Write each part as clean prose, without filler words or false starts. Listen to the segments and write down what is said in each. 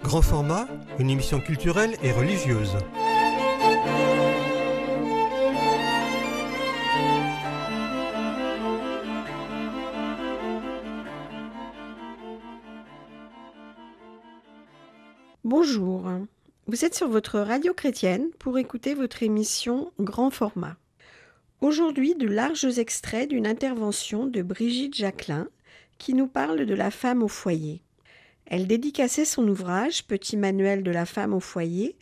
Grand format, une émission culturelle et religieuse. Bonjour, vous êtes sur votre radio chrétienne pour écouter votre émission Grand format. Aujourd'hui, de larges extraits d'une intervention de Brigitte Jacquelin qui nous parle de la femme au foyer. Elle dédicaçait son ouvrage Petit manuel de la femme au foyer,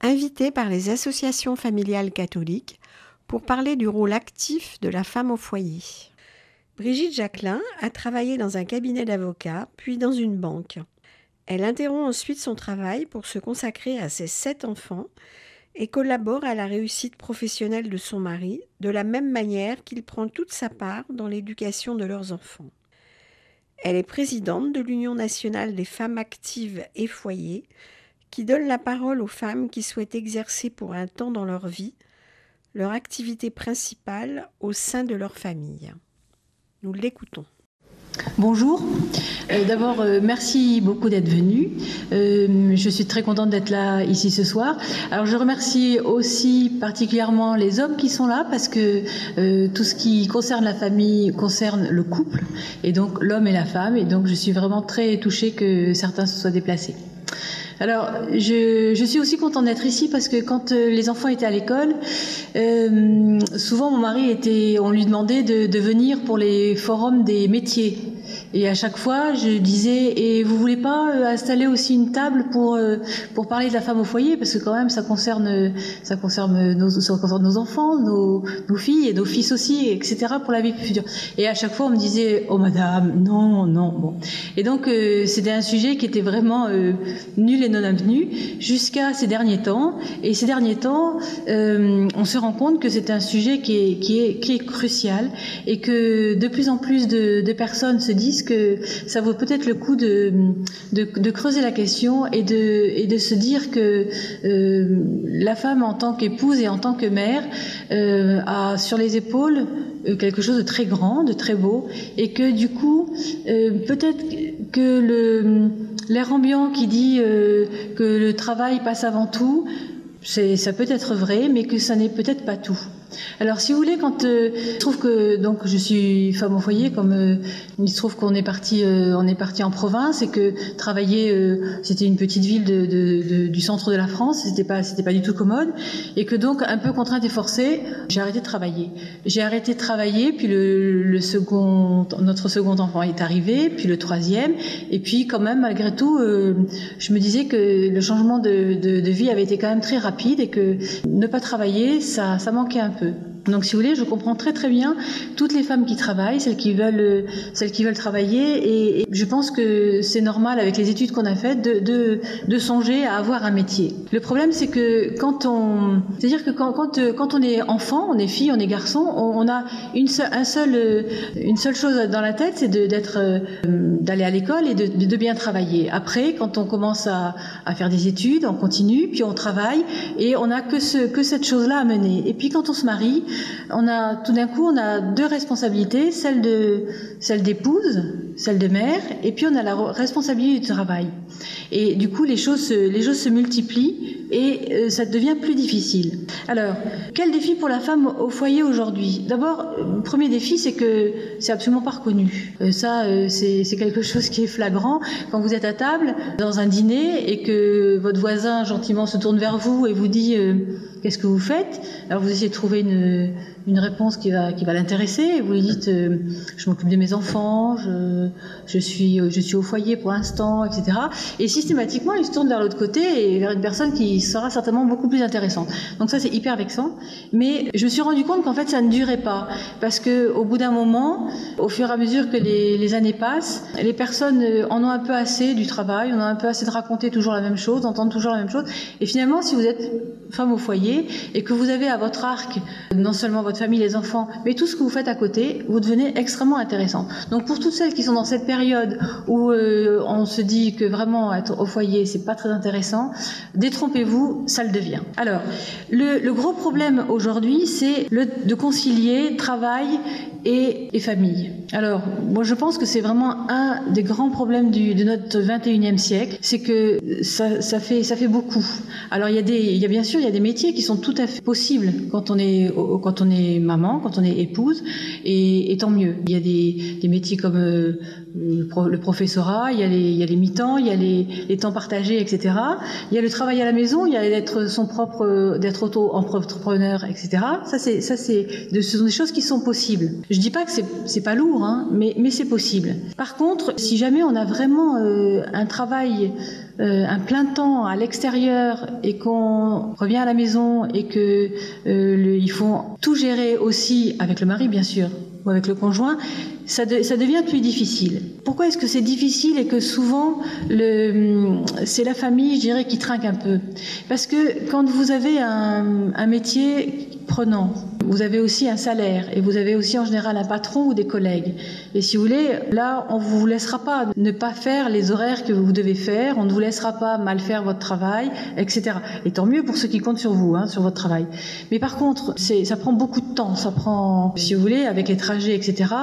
invitée par les associations familiales catholiques pour parler du rôle actif de la femme au foyer. Brigitte Jacquelin a travaillé dans un cabinet d'avocats, puis dans une banque. Elle interrompt ensuite son travail pour se consacrer à ses 7 enfants et collabore à la réussite professionnelle de son mari, de la même manière qu'il prend toute sa part dans l'éducation de leurs enfants. Elle est présidente de l'Union nationale des femmes actives et foyers, qui donne la parole aux femmes qui souhaitent exercer pour un temps dans leur vie leur activité principale au sein de leur famille. Nous l'écoutons. Bonjour, d'abord merci beaucoup d'être venu, je suis très contente d'être là ici ce soir. Alors je remercie aussi particulièrement les hommes qui sont là parce que tout ce qui concerne la famille concerne le couple et donc l'homme et la femme, et donc je suis vraiment très touchée que certains se soient déplacés. Alors, je suis aussi contente d'être ici parce que quand les enfants étaient à l'école, souvent mon mari on lui demandait de venir pour les forums des métiers. Et à chaque fois, je disais, et vous voulez pas installer aussi une table pour parler de la femme au foyer, parce que quand même ça concerne nos enfants, nos filles et nos fils aussi, etc. pour la vie future. Et à chaque fois, on me disait, oh madame, non, bon. Et donc c'était un sujet qui était vraiment nul et non avenu jusqu'à ces derniers temps. Et ces derniers temps, on se rend compte que c'est un sujet qui est crucial et que de plus en plus de personnes se disent que ça vaut peut-être le coup de creuser la question et de se dire que la femme en tant qu'épouse et en tant que mère a sur les épaules quelque chose de très grand, de très beau, et que du coup peut-être que l'air ambiant qui dit que le travail passe avant tout, ça peut être vrai, mais que ça n'est peut-être pas tout. Alors, si vous voulez, quand je trouve que donc je suis femme au foyer, comme il se trouve qu'on est parti en province et que travailler, c'était une petite ville du centre de la France, c'était pas du tout commode, et que donc un peu contrainte et forcée, j'ai arrêté de travailler. Puis notre second enfant est arrivé, puis le troisième, et puis quand même malgré tout, je me disais que le changement de vie avait été quand même très rapide et que ne pas travailler, ça manquait un peu. Donc, si vous voulez, je comprends très très bien toutes les femmes qui travaillent, celles qui veulent travailler, et je pense que c'est normal avec les études qu'on a faites de songer à avoir un métier. Le problème, c'est que quand on est enfant, on est fille, on est garçon, on a une seule chose dans la tête, c'est d'aller à l'école et de bien travailler. Après, quand on commence à faire des études, on continue, puis on travaille et on n'a que cette chose-là à mener. Et puis quand on se marie, tout d'un coup, on a 2 responsabilités, celle d'épouse, celle de mère, et puis on a la responsabilité du travail. Et du coup, les choses se multiplient et ça devient plus difficile. Alors, quel défi pour la femme au foyer aujourd'hui ? D'abord, le premier défi, c'est que c'est absolument pas reconnu. C'est quelque chose qui est flagrant. Quand vous êtes à table, dans un dîner, et que votre voisin gentiment se tourne vers vous et vous dit qu'est-ce que vous faites ? Alors vous essayez de trouver une réponse qui va l'intéresser, et vous lui dites je m'occupe de mes enfants, je suis au foyer pour l'instant, etc. Et systématiquement, il se tourne vers l'autre côté et vers une personne qui sera certainement beaucoup plus intéressante. Donc ça, c'est hyper vexant. Mais je me suis rendu compte qu'en fait, ça ne durait pas, parce que au bout d'un moment, au fur et à mesure que les années passent, les personnes en ont un peu assez du travail, on a un peu assez de raconter toujours la même chose, d'entendre toujours la même chose. Et finalement, si vous êtes femme au foyer et que vous avez à votre arc non seulement votre famille, les enfants, mais tout ce que vous faites à côté, vous devenez extrêmement intéressant. Donc pour toutes celles qui sont sont dans cette période où on se dit que vraiment être au foyer, c'est pas très intéressant, détrompez-vous, ça le devient. Alors, le gros problème aujourd'hui, c'est de concilier travail et famille. Alors, moi je pense que c'est vraiment un des grands problèmes de notre 21e siècle, c'est que ça fait beaucoup. Alors il y a bien sûr des métiers qui sont tout à fait possibles quand on est maman, quand on est épouse, et tant mieux. Il y a des métiers comme le professorat, il y a les mi-temps, il y a les temps partagés, etc. Il y a le travail à la maison, il y a d'être auto-entrepreneur, etc. Ce sont des choses qui sont possibles. Je dis pas que c'est pas lourd, hein, mais c'est possible. Par contre, si jamais on a vraiment un travail, un plein temps à l'extérieur et qu'on revient à la maison et que il faut tout gérer aussi avec le mari, bien sûr, ou avec le conjoint, ça devient plus difficile. Pourquoi est-ce que c'est difficile et que souvent c'est la famille, je dirais, qui trinque un peu? Parce que quand vous avez un métier prenant, vous avez aussi un salaire et vous avez aussi en général un patron ou des collègues. Et si vous voulez, là, on ne vous laissera pas ne pas faire les horaires que vous devez faire, on ne vous laissera pas mal faire votre travail, etc. Et tant mieux pour ceux qui comptent sur vous, hein, sur votre travail. Mais par contre, ça prend beaucoup de temps. Ça prend, si vous voulez, avec les trajets, etc.,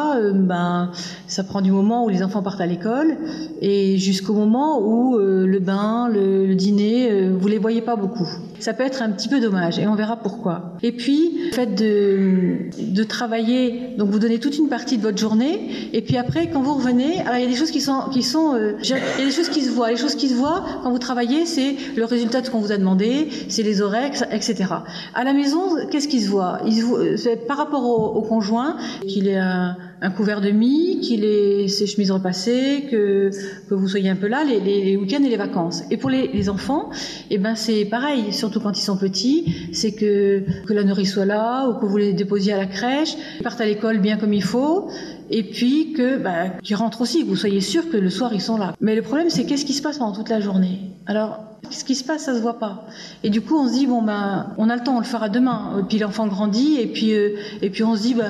ça prend du moment où les enfants partent à l'école et jusqu'au moment où le bain, le dîner, vous les voyez pas beaucoup. Ça peut être un petit peu dommage et on verra pourquoi. Et puis, le fait de travailler, donc vous donnez toute une partie de votre journée et puis après, quand vous revenez, alors il y a des choses il y a des choses qui se voient. Les choses qui se voient quand vous travaillez, c'est le résultat de ce qu'on vous a demandé, c'est les horaires, etc. À la maison, qu'est-ce qui se voit? C'est par rapport au conjoint, qu'il ait un couvert de mie, qu'il ait ses chemises repassées, que vous soyez un peu là, les week-ends et les vacances. Et pour les enfants, c'est pareil, surtout quand ils sont petits, c'est que la nourrice soit là, ou que vous les déposiez à la crèche, qu'ils partent à l'école bien comme il faut, et puis qu'ils rentrent aussi, que vous soyez sûr que le soir ils sont là. Mais le problème, c'est qu'est-ce qui se passe pendant toute la journée? Alors, ce qui se passe, ça se voit pas. Et du coup, on se dit on a le temps, on le fera demain. Et puis l'enfant grandit, et puis on se dit de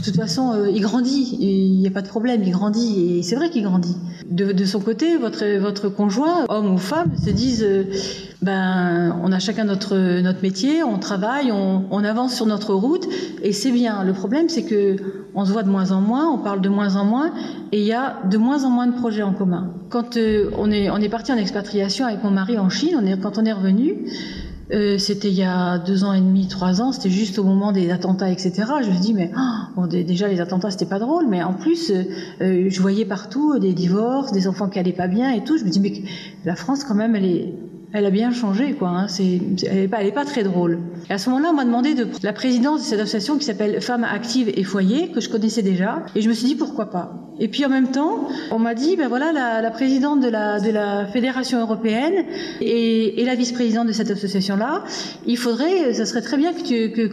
toute façon, il grandit, il n'y a pas de problème, il grandit. Et c'est vrai qu'il grandit. De son côté, votre conjoint, homme ou femme, se disent on a chacun notre métier, on travaille, on avance sur notre route, et c'est bien. Le problème, c'est que on se voit de moins en moins, on parle de moins en moins, et il y a de moins en moins de projets en commun. Quand on est parti en expatriation avec mon mari en Chine, quand on est revenu, c'était il y a 2 ans et demi, 3 ans, c'était juste au moment des attentats, etc. Je me dis déjà les attentats c'était pas drôle, mais en plus je voyais partout des divorces, des enfants qui allaient pas bien et tout. Je me dis mais la France quand même elle a bien changé, quoi. Hein. Elle est pas très drôle. Et à ce moment-là, on m'a demandé de la présidence de cette association qui s'appelle Femmes Actives et Foyer, que je connaissais déjà. Et je me suis dit, pourquoi pas? Et puis en même temps, on m'a dit, la présidente de la Fédération européenne et la vice-présidente de cette association-là, ça serait très bien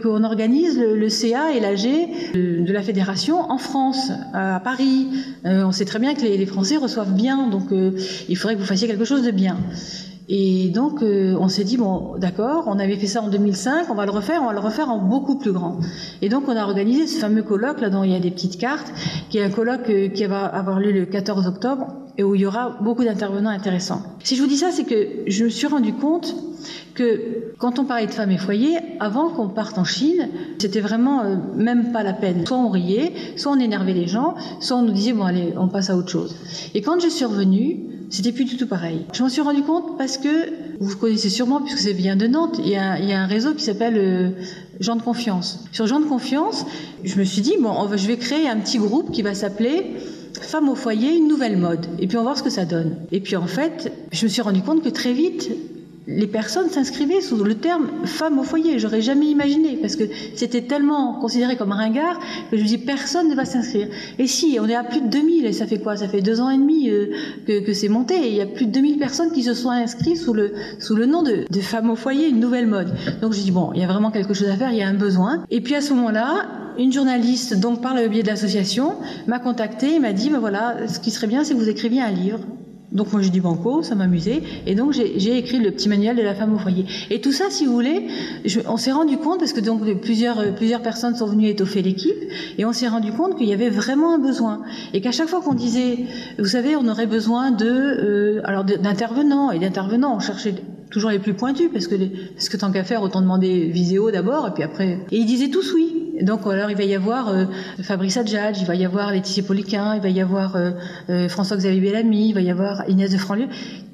qu'on organise le CA et l'AG de la Fédération en France, à Paris. On sait très bien que les Français reçoivent bien, donc il faudrait que vous fassiez quelque chose de bien. Et donc, on s'est dit, d'accord, on avait fait ça en 2005, on va le refaire en beaucoup plus grand. Et donc, on a organisé ce fameux colloque, là, dont il y a des petites cartes, qui est un colloque qui va avoir lieu le 14 octobre, et où il y aura beaucoup d'intervenants intéressants. Si je vous dis ça, c'est que je me suis rendu compte que quand on parlait de femmes et foyers, avant qu'on parte en Chine, c'était vraiment même pas la peine. Soit on riait, soit on énervait les gens, soit on nous disait, allez, on passe à autre chose. Et quand je suis revenue, c'était plus du tout pareil. Je m'en suis rendu compte parce que, vous connaissez sûrement, puisque c'est vient de Nantes, il y a un réseau qui s'appelle Gens de Confiance. Sur Gens de Confiance, je me suis dit, je vais créer un petit groupe qui va s'appeler Femmes au foyer, une nouvelle mode. Et puis on va voir ce que ça donne. Et puis en fait, je me suis rendu compte que très vite, les personnes s'inscrivaient sous le terme femme au foyer. J'aurais jamais imaginé, parce que c'était tellement considéré comme ringard que je me dis personne ne va s'inscrire. Et si, on est à plus de 2000, et ça fait quoi? Ça fait 2 ans et demi que c'est monté, et il y a plus de 2000 personnes qui se sont inscrites sous le nom de femme au foyer, une nouvelle mode. Donc je dis il y a vraiment quelque chose à faire, il y a un besoin. Et puis à ce moment-là, une journaliste, donc par le biais de l'association, m'a contactée et m'a dit, ce qui serait bien, c'est que vous écriviez un livre. Donc moi j'ai dit banco, ça m'amusait, et donc j'ai écrit le petit manuel de la femme au foyer. Et tout ça, si vous voulez, on s'est rendu compte, parce que donc plusieurs personnes sont venues étoffer l'équipe, et on s'est rendu compte qu'il y avait vraiment un besoin. Et qu'à chaque fois qu'on disait, vous savez, on aurait besoin d'intervenants, on cherchait toujours les plus pointus, parce que tant qu'à faire, autant demander Viséo d'abord, et puis après... Et ils disaient tous oui. Donc alors il va y avoir Fabrice Adjadj, il va y avoir Laetitia Poliquin, il va y avoir François-Xavier Bellamy, il va y avoir Inès de Franlieu.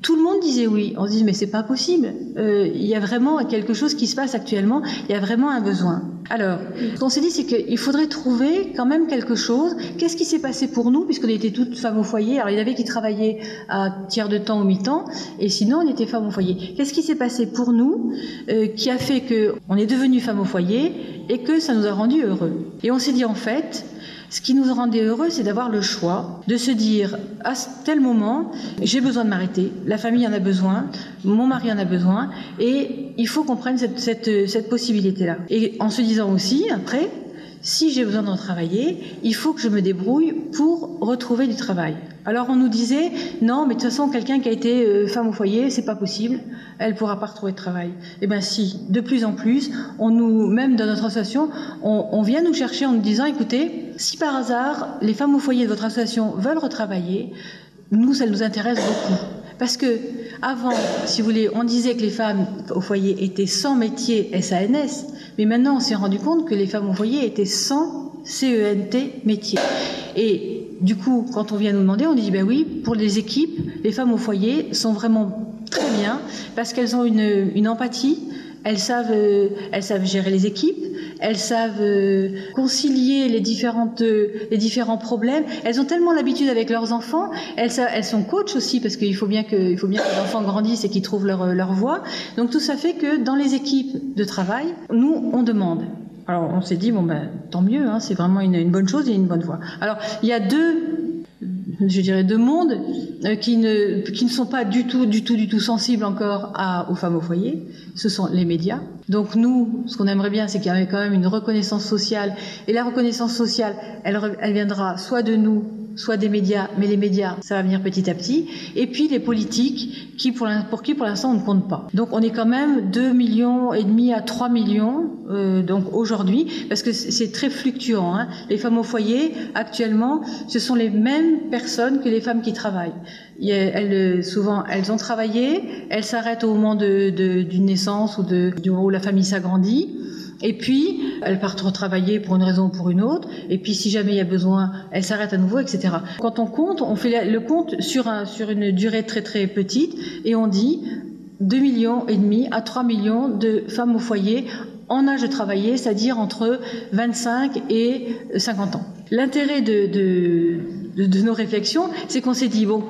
Tout le monde disait oui. On se dit mais c'est pas possible. Il y a vraiment quelque chose qui se passe actuellement. Il y a vraiment un besoin. Alors, ce qu'on s'est dit, c'est qu'il faudrait trouver quand même quelque chose. Qu'est-ce qui s'est passé pour nous, puisqu'on était toutes femmes au foyer. Alors il y en avait qui travaillaient à tiers de temps ou mi-temps, et sinon on était femmes au foyer. Qu'est-ce qui s'est passé pour nous qui a fait qu'on est devenues femmes au foyer et que ça nous a rendus heureux. Et on s'est dit en fait, ce qui nous rendait heureux, c'est d'avoir le choix, de se dire à tel moment, j'ai besoin de m'arrêter, la famille en a besoin, mon mari en a besoin, et il faut qu'on prenne cette possibilité-là. Et en se disant aussi, après, si j'ai besoin d'en travailler, il faut que je me débrouille pour retrouver du travail. Alors on nous disait, non, mais de toute façon, quelqu'un qui a été femme au foyer, c'est pas possible, elle pourra pas retrouver de travail. Eh bien si, de plus en plus, même dans notre association, on vient nous chercher en nous disant, écoutez, si par hasard, les femmes au foyer de votre association veulent retravailler, nous, ça nous intéresse beaucoup. Parce que avant, si vous voulez, on disait que les femmes au foyer étaient sans métier SANS, mais maintenant on s'est rendu compte que les femmes au foyer étaient sans CENT métier. Et du coup, quand on vient nous demander, on dit ben oui, pour les équipes, les femmes au foyer sont vraiment très bien parce qu'elles ont une empathie, elles savent gérer les équipes, elles savent concilier les différents problèmes. Elles ont tellement l'habitude avec leurs enfants. Elles sont coachs aussi parce qu'il faut bien que les enfants grandissent et qu'ils trouvent leur voie. Donc tout ça fait que dans les équipes de travail, nous on demande. Alors on s'est dit bon ben tant mieux, hein, c'est vraiment une bonne chose et une bonne voie. Alors il y a deux mondes qui ne sont pas du tout sensibles encore aux femmes au foyer. Ce sont les médias. Donc nous, ce qu'on aimerait bien, c'est qu'il y ait quand même une reconnaissance sociale. Et la reconnaissance sociale, elle viendra soit de nous, soit des médias, mais les médias, ça va venir petit à petit. Et puis les politiques, pour qui pour l'instant on ne compte pas. Donc on est quand même 2,5 millions à 3 millions donc aujourd'hui, parce que c'est très fluctuant. Hein. Les femmes au foyer, actuellement, ce sont les mêmes personnes que les femmes qui travaillent. Souvent, elles ont travaillé, elles s'arrêtent au moment d'une naissance ou du moment où la famille s'agrandit. Et puis, elles partent retravailler pour une raison ou pour une autre. Et puis, si jamais il y a besoin, elles s'arrêtent à nouveau, etc. Quand on compte, on fait le compte sur une durée très très petite et on dit 2,5 millions à 3 millions de femmes au foyer en âge de travailler, c'est-à-dire entre 25 et 50 ans. L'intérêt de nos réflexions, c'est qu'on s'est dit, bon,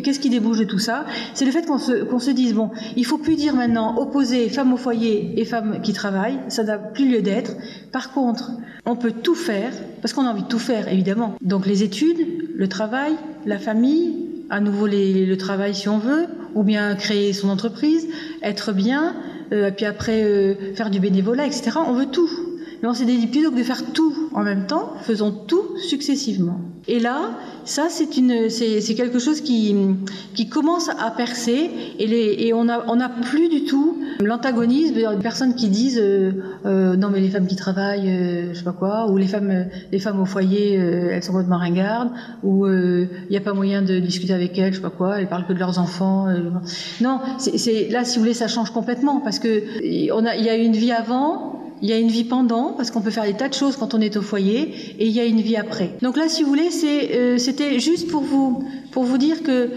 qu'est-ce qui débouche de tout ça? C'est le fait qu'on se dise, bon, il faut plus dire maintenant opposer femmes au foyer et femmes qui travaillent, ça n'a plus lieu d'être. Par contre, on peut tout faire, parce qu'on a envie de tout faire, évidemment. Donc les études, le travail, la famille, à nouveau le travail si on veut, ou bien créer son entreprise, être bien, puis après faire du bénévolat, etc. On veut tout. Mais on s'est dit, plutôt que de faire tout en même temps, faisons tout successivement. Et là, ça, c'est quelque chose qui commence à percer, et on n'a plus du tout l'antagonisme de personnes qui disent non mais les femmes qui travaillent, je sais pas quoi, ou les femmes au foyer, elles sont complètement ringardes, ou il n'y a pas moyen de discuter avec elles, je sais pas quoi, elles parlent que de leurs enfants. Non, là, si vous voulez, ça change complètement, parce que il y a une vie avant. Il y a une vie pendant, parce qu'on peut faire des tas de choses quand on est au foyer, et il y a une vie après. Donc là, si vous voulez, c'était juste pour vous dire que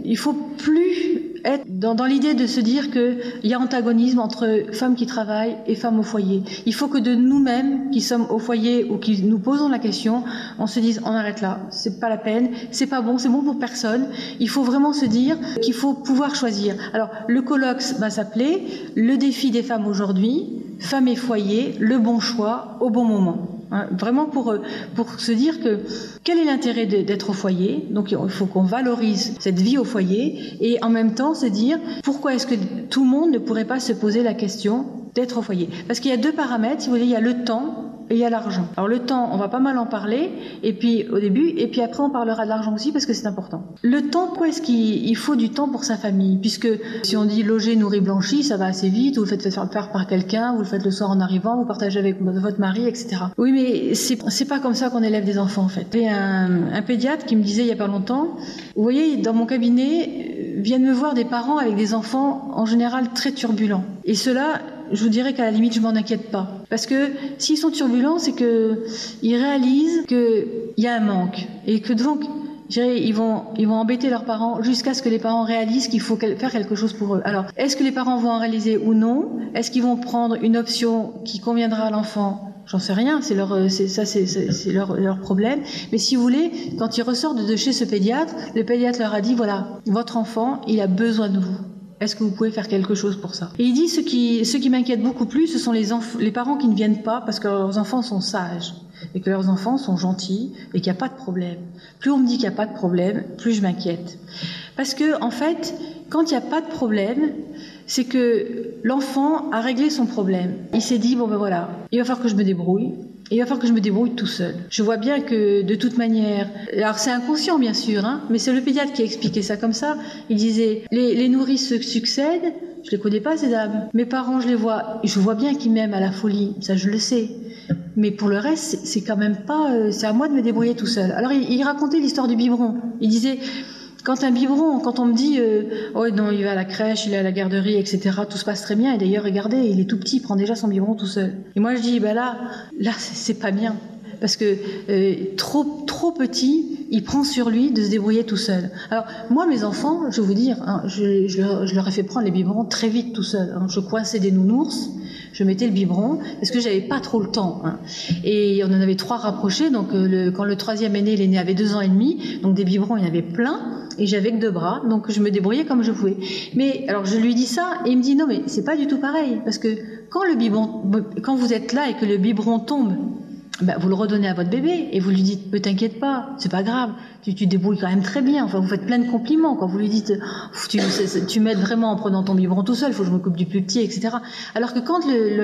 il faut plus être dans l'idée de se dire qu'il y a antagonisme entre femmes qui travaillent et femmes au foyer. Il faut que de nous-mêmes, qui sommes au foyer ou qui nous posons la question, on se dise, on arrête là, c'est pas la peine, c'est pas bon, c'est bon pour personne. Il faut vraiment se dire qu'il faut pouvoir choisir. Alors, le colloque va s'appeler « Le défi des femmes aujourd'hui ». Femmes et foyer, le bon choix au bon moment. Hein, vraiment pour se dire que quel est l'intérêt d'être au foyer. Donc il faut qu'on valorise cette vie au foyer et en même temps se dire pourquoi est-ce que tout le monde ne pourrait pas se poser la question d'être au foyer. Parce qu'il y a deux paramètres, si vous voulez, il y a le temps et il y a l'argent. Alors le temps, on va pas mal en parler, et puis au début, et puis après on parlera de l'argent aussi parce que c'est important. Le temps, pourquoi est-ce qu'il faut du temps pour sa famille? Puisque si on dit loger, nourrir, blanchi, ça va assez vite, vous le faites faire par quelqu'un, vous le faites le soir en arrivant, vous partagez avec votre mari, etc. Oui, mais c'est pas comme ça qu'on élève des enfants en fait. Il y a un pédiatre qui me disait il y a pas longtemps, vous voyez, dans mon cabinet, viennent me voir des parents avec des enfants en général très turbulents. Et ceux-là, je vous dirais qu'à la limite, je m'en inquiète pas. Parce que s'ils sont turbulents, c'est qu'ils réalisent qu'il y a un manque. Et que donc, je dirais, ils vont embêter leurs parents jusqu'à ce que les parents réalisent qu'il faut faire quelque chose pour eux. Alors, est-ce que les parents vont en réaliser ou non? Est-ce qu'ils vont prendre une option qui conviendra à l'enfant? J'en sais rien, c'est leur problème. Mais si vous voulez, quand ils ressortent de chez ce pédiatre, le pédiatre leur a dit, voilà, votre enfant, il a besoin de vous. Est-ce que vous pouvez faire quelque chose pour ça? Et il dit, ce qui m'inquiète beaucoup plus, ce sont les parents qui ne viennent pas parce que leurs enfants sont sages et que leurs enfants sont gentils et qu'il n'y a pas de problème. Plus on me dit qu'il n'y a pas de problème, plus je m'inquiète. Parce que, en fait, quand il n'y a pas de problème, c'est que l'enfant a réglé son problème. Il s'est dit, bon ben voilà, il va falloir que je me débrouille. Il va falloir que je me débrouille tout seul. Je vois bien que, de toute manière... Alors, c'est inconscient, bien sûr, hein, mais c'est le pédiatre qui a expliqué ça comme ça. Il disait, les nourrices se succèdent, je les connais pas, ces dames. Mes parents, je les vois, je vois bien qu'ils m'aiment à la folie, ça je le sais. Mais pour le reste, c'est quand même pas... c'est à moi de me débrouiller tout seul. Alors, il racontait l'histoire du biberon. Il disait... Quand on me dit oh non, il va à la crèche, il est à la garderie, etc., tout se passe très bien, et d'ailleurs, regardez, il est tout petit, il prend déjà son biberon tout seul. Et moi, je dis, là, c'est pas bien. Parce que trop petit, il prend sur lui de se débrouiller tout seul. Alors, moi, mes enfants, je vais vous dire, hein, je leur ai fait prendre les biberons très vite tout seul. Hein. Je coinçais des nounours, je mettais le biberon, parce que j'avais pas trop le temps. Hein. Et on en avait 3 rapprochés, donc quand le 3e est né, l'aîné avait 2 ans et demi, donc des biberons, il y en avait plein, et j'avais que 2 bras, donc je me débrouillais comme je pouvais. Mais, alors, je lui dis ça, et il me dit, non, mais c'est pas du tout pareil, parce que quand vous êtes là et que le biberon tombe, vous le redonnez à votre bébé et vous lui dites, ne t'inquiète pas, c'est pas grave, tu te débrouilles quand même très bien. Enfin, vous faites plein de compliments quand vous lui dites, tu m'aides vraiment en prenant ton biberon tout seul, il faut que je m'occupe du plus petit, etc. Alors que quand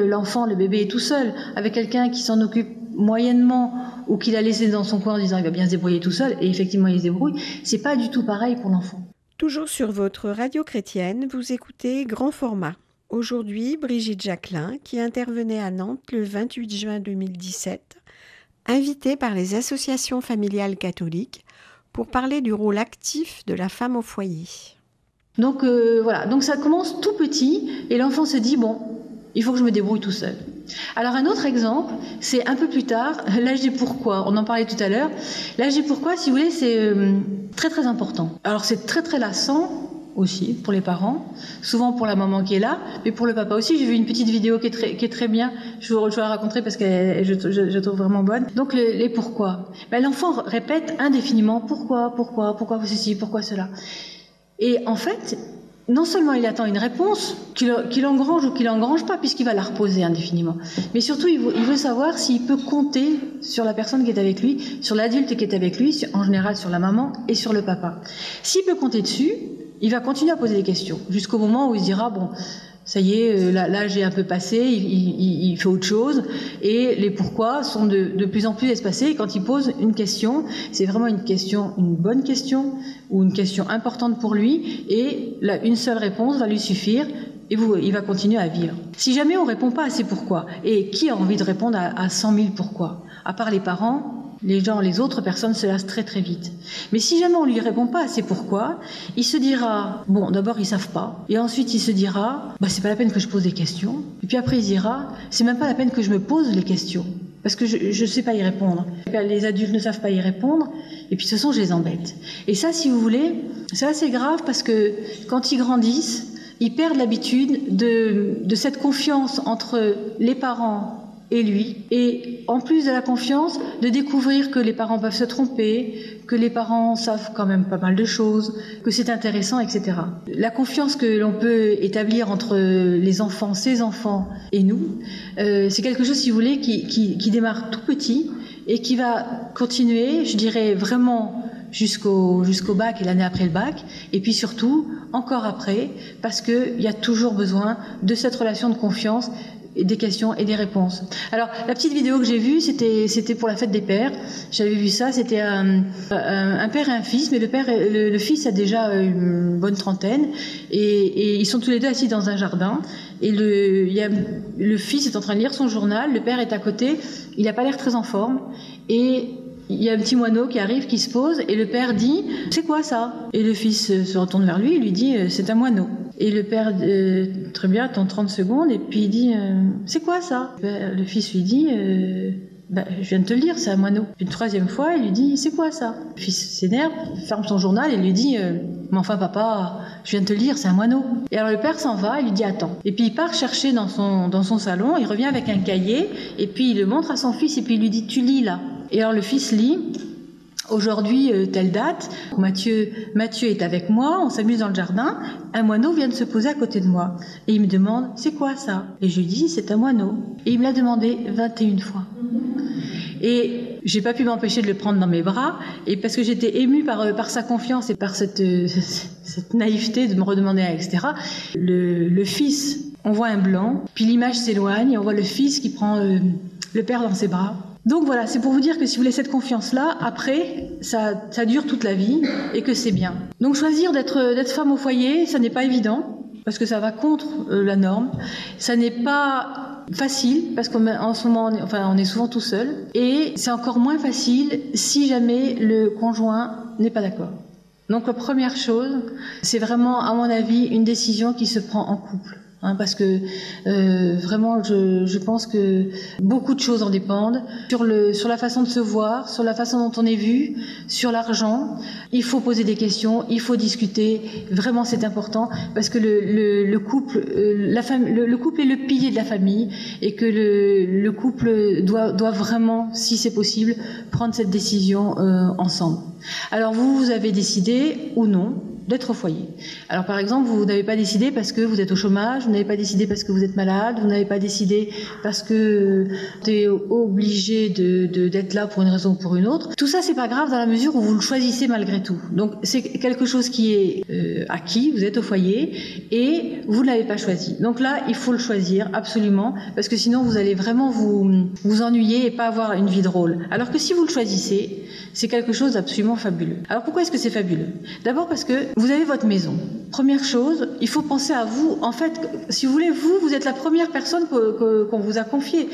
l'enfant, le bébé est tout seul avec quelqu'un qui s'en occupe moyennement ou qu'il a laissé dans son coin en disant il va bien se débrouiller tout seul et effectivement il se débrouille, c'est pas du tout pareil pour l'enfant. Toujours sur votre radio chrétienne, vous écoutez Grand Format. Aujourd'hui, Brigitte Jacquelin, qui intervenait à Nantes le 28 juin 2017, invitée par les associations familiales catholiques pour parler du rôle actif de la femme au foyer. Donc voilà, donc ça commence tout petit et l'enfant se dit bon, il faut que je me débrouille tout seul. Alors un autre exemple, c'est un peu plus tard, l'âge du pourquoi, on en parlait tout à l'heure. L'âge du pourquoi, si vous voulez, c'est très très important. Alors c'est très très lassant aussi pour les parents, souvent pour la maman qui est là, mais pour le papa aussi. J'ai vu une petite vidéo qui est très bien, je vous la raconterai parce que je trouve vraiment bonne. Donc les pourquoi. L'enfant répète indéfiniment pourquoi ceci, pourquoi cela. Et en fait, non seulement il attend une réponse qu'il engrange ou qu'il engrange pas, puisqu'il va la reposer indéfiniment, mais surtout il veut savoir s'il peut compter sur la personne qui est avec lui, sur l'adulte qui est avec lui, en général sur la maman et sur le papa. S'il peut compter dessus, il va continuer à poser des questions, jusqu'au moment où il se dira, bon, ça y est, là j'ai un peu passé, il fait autre chose, et les pourquoi sont de plus en plus espacés. Et quand il pose une question, c'est vraiment une bonne question, ou une question importante pour lui, et une seule réponse va lui suffire, et il va continuer à vivre. Si jamais on ne répond pas à ces pourquoi, et qui a envie de répondre à 100 000 pourquoi? À part les parents, les autres personnes se lassent très très vite. Mais si jamais on lui répond pas à ces pourquoi, il se dira, bon, d'abord ils savent pas, et ensuite il se dira, c'est pas la peine que je pose des questions, et puis après il se dira, c'est même pas la peine que je me pose les questions, parce que je sais pas y répondre. Les adultes ne savent pas y répondre, et puis de toute façon je les embête. Et ça, si vous voulez, c'est assez grave parce que quand ils grandissent, ils perdent l'habitude de cette confiance entre les parents et lui, et en plus de la confiance, de découvrir que les parents peuvent se tromper, que les parents savent quand même pas mal de choses, que c'est intéressant, etc. La confiance que l'on peut établir entre les enfants, ses enfants et nous, c'est quelque chose, si vous voulez, qui démarre tout petit et qui va continuer, je dirais vraiment jusqu'au bac et l'année après le bac, et puis surtout encore après, parce qu'il y a toujours besoin de cette relation de confiance des questions et des réponses. Alors, la petite vidéo que j'ai vue, c'était pour la fête des pères. J'avais vu ça, c'était un père et un fils, mais le fils a déjà une bonne trentaine, et ils sont tous les deux assis dans un jardin, et le fils est en train de lire son journal, le père est à côté, il n'a pas l'air très en forme, et il y a un petit moineau qui arrive, qui se pose, et le père dit « C'est quoi ça ?» Et le fils se retourne vers lui et lui dit « C'est un moineau ». Et le père, très bien, attend 30 secondes, et puis il dit « C'est quoi ça ?» Le fils lui dit je viens de te le dire, c'est un moineau. Une troisième fois, il lui dit « C'est quoi ça ?» Le fils s'énerve, ferme son journal et lui dit « Mais enfin papa, je viens de te le dire, c'est un moineau. » Et alors le père s'en va, il lui dit « Attends ». Et puis il part chercher dans son salon, il revient avec un cahier, et puis il le montre à son fils, et puis il lui dit « Tu lis là ». Et alors le fils lit « Aujourd'hui, telle date, Mathieu est avec moi, on s'amuse dans le jardin, un moineau vient de se poser à côté de moi. Et il me demande, c'est quoi ça ? Et je lui dis, c'est un moineau. Et il me l'a demandé 21 fois. Et j'ai pas pu m'empêcher de le prendre dans mes bras, et parce que j'étais émue par sa confiance et par cette naïveté de me redemander, etc. Le fils, on voit un blanc, puis l'image s'éloigne, et on voit le fils qui prend le père dans ses bras. Donc voilà, c'est pour vous dire que si vous voulez cette confiance-là, après, ça dure toute la vie et que c'est bien. Donc choisir d'être femme au foyer, ça n'est pas évident, parce que ça va contre la norme. Ça n'est pas facile, parce qu'en ce moment, on est souvent tout seul. Et c'est encore moins facile si jamais le conjoint n'est pas d'accord. Donc la première chose, c'est vraiment, à mon avis, une décision qui se prend en couple. Parce que vraiment, je pense que beaucoup de choses en dépendent. Sur la façon de se voir, sur la façon dont on est vu, sur l'argent. Il faut poser des questions, il faut discuter. Vraiment, c'est important parce que le couple est le pilier de la famille, et que le couple doit vraiment, si c'est possible, prendre cette décision ensemble. Alors vous avez décidé ou non d'être au foyer. Alors par exemple, vous n'avez pas décidé parce que vous êtes au chômage, vous n'avez pas décidé parce que vous êtes malade, vous n'avez pas décidé parce que vous êtes obligé d'être là pour une raison ou pour une autre. Tout ça, c'est pas grave dans la mesure où vous le choisissez malgré tout. Donc c'est quelque chose qui est acquis, vous êtes au foyer et vous ne l'avez pas choisi. Donc là, il faut le choisir absolument, parce que sinon vous allez vraiment vous ennuyer et pas avoir une vie drôle. Alors que si vous le choisissez, c'est quelque chose d'absolument fabuleux. Alors pourquoi est-ce que c'est fabuleux ? D'abord parce que vous avez votre maison. Première chose, il faut penser à vous. En fait, si vous voulez, vous êtes la première personne qu'on vous a confiée,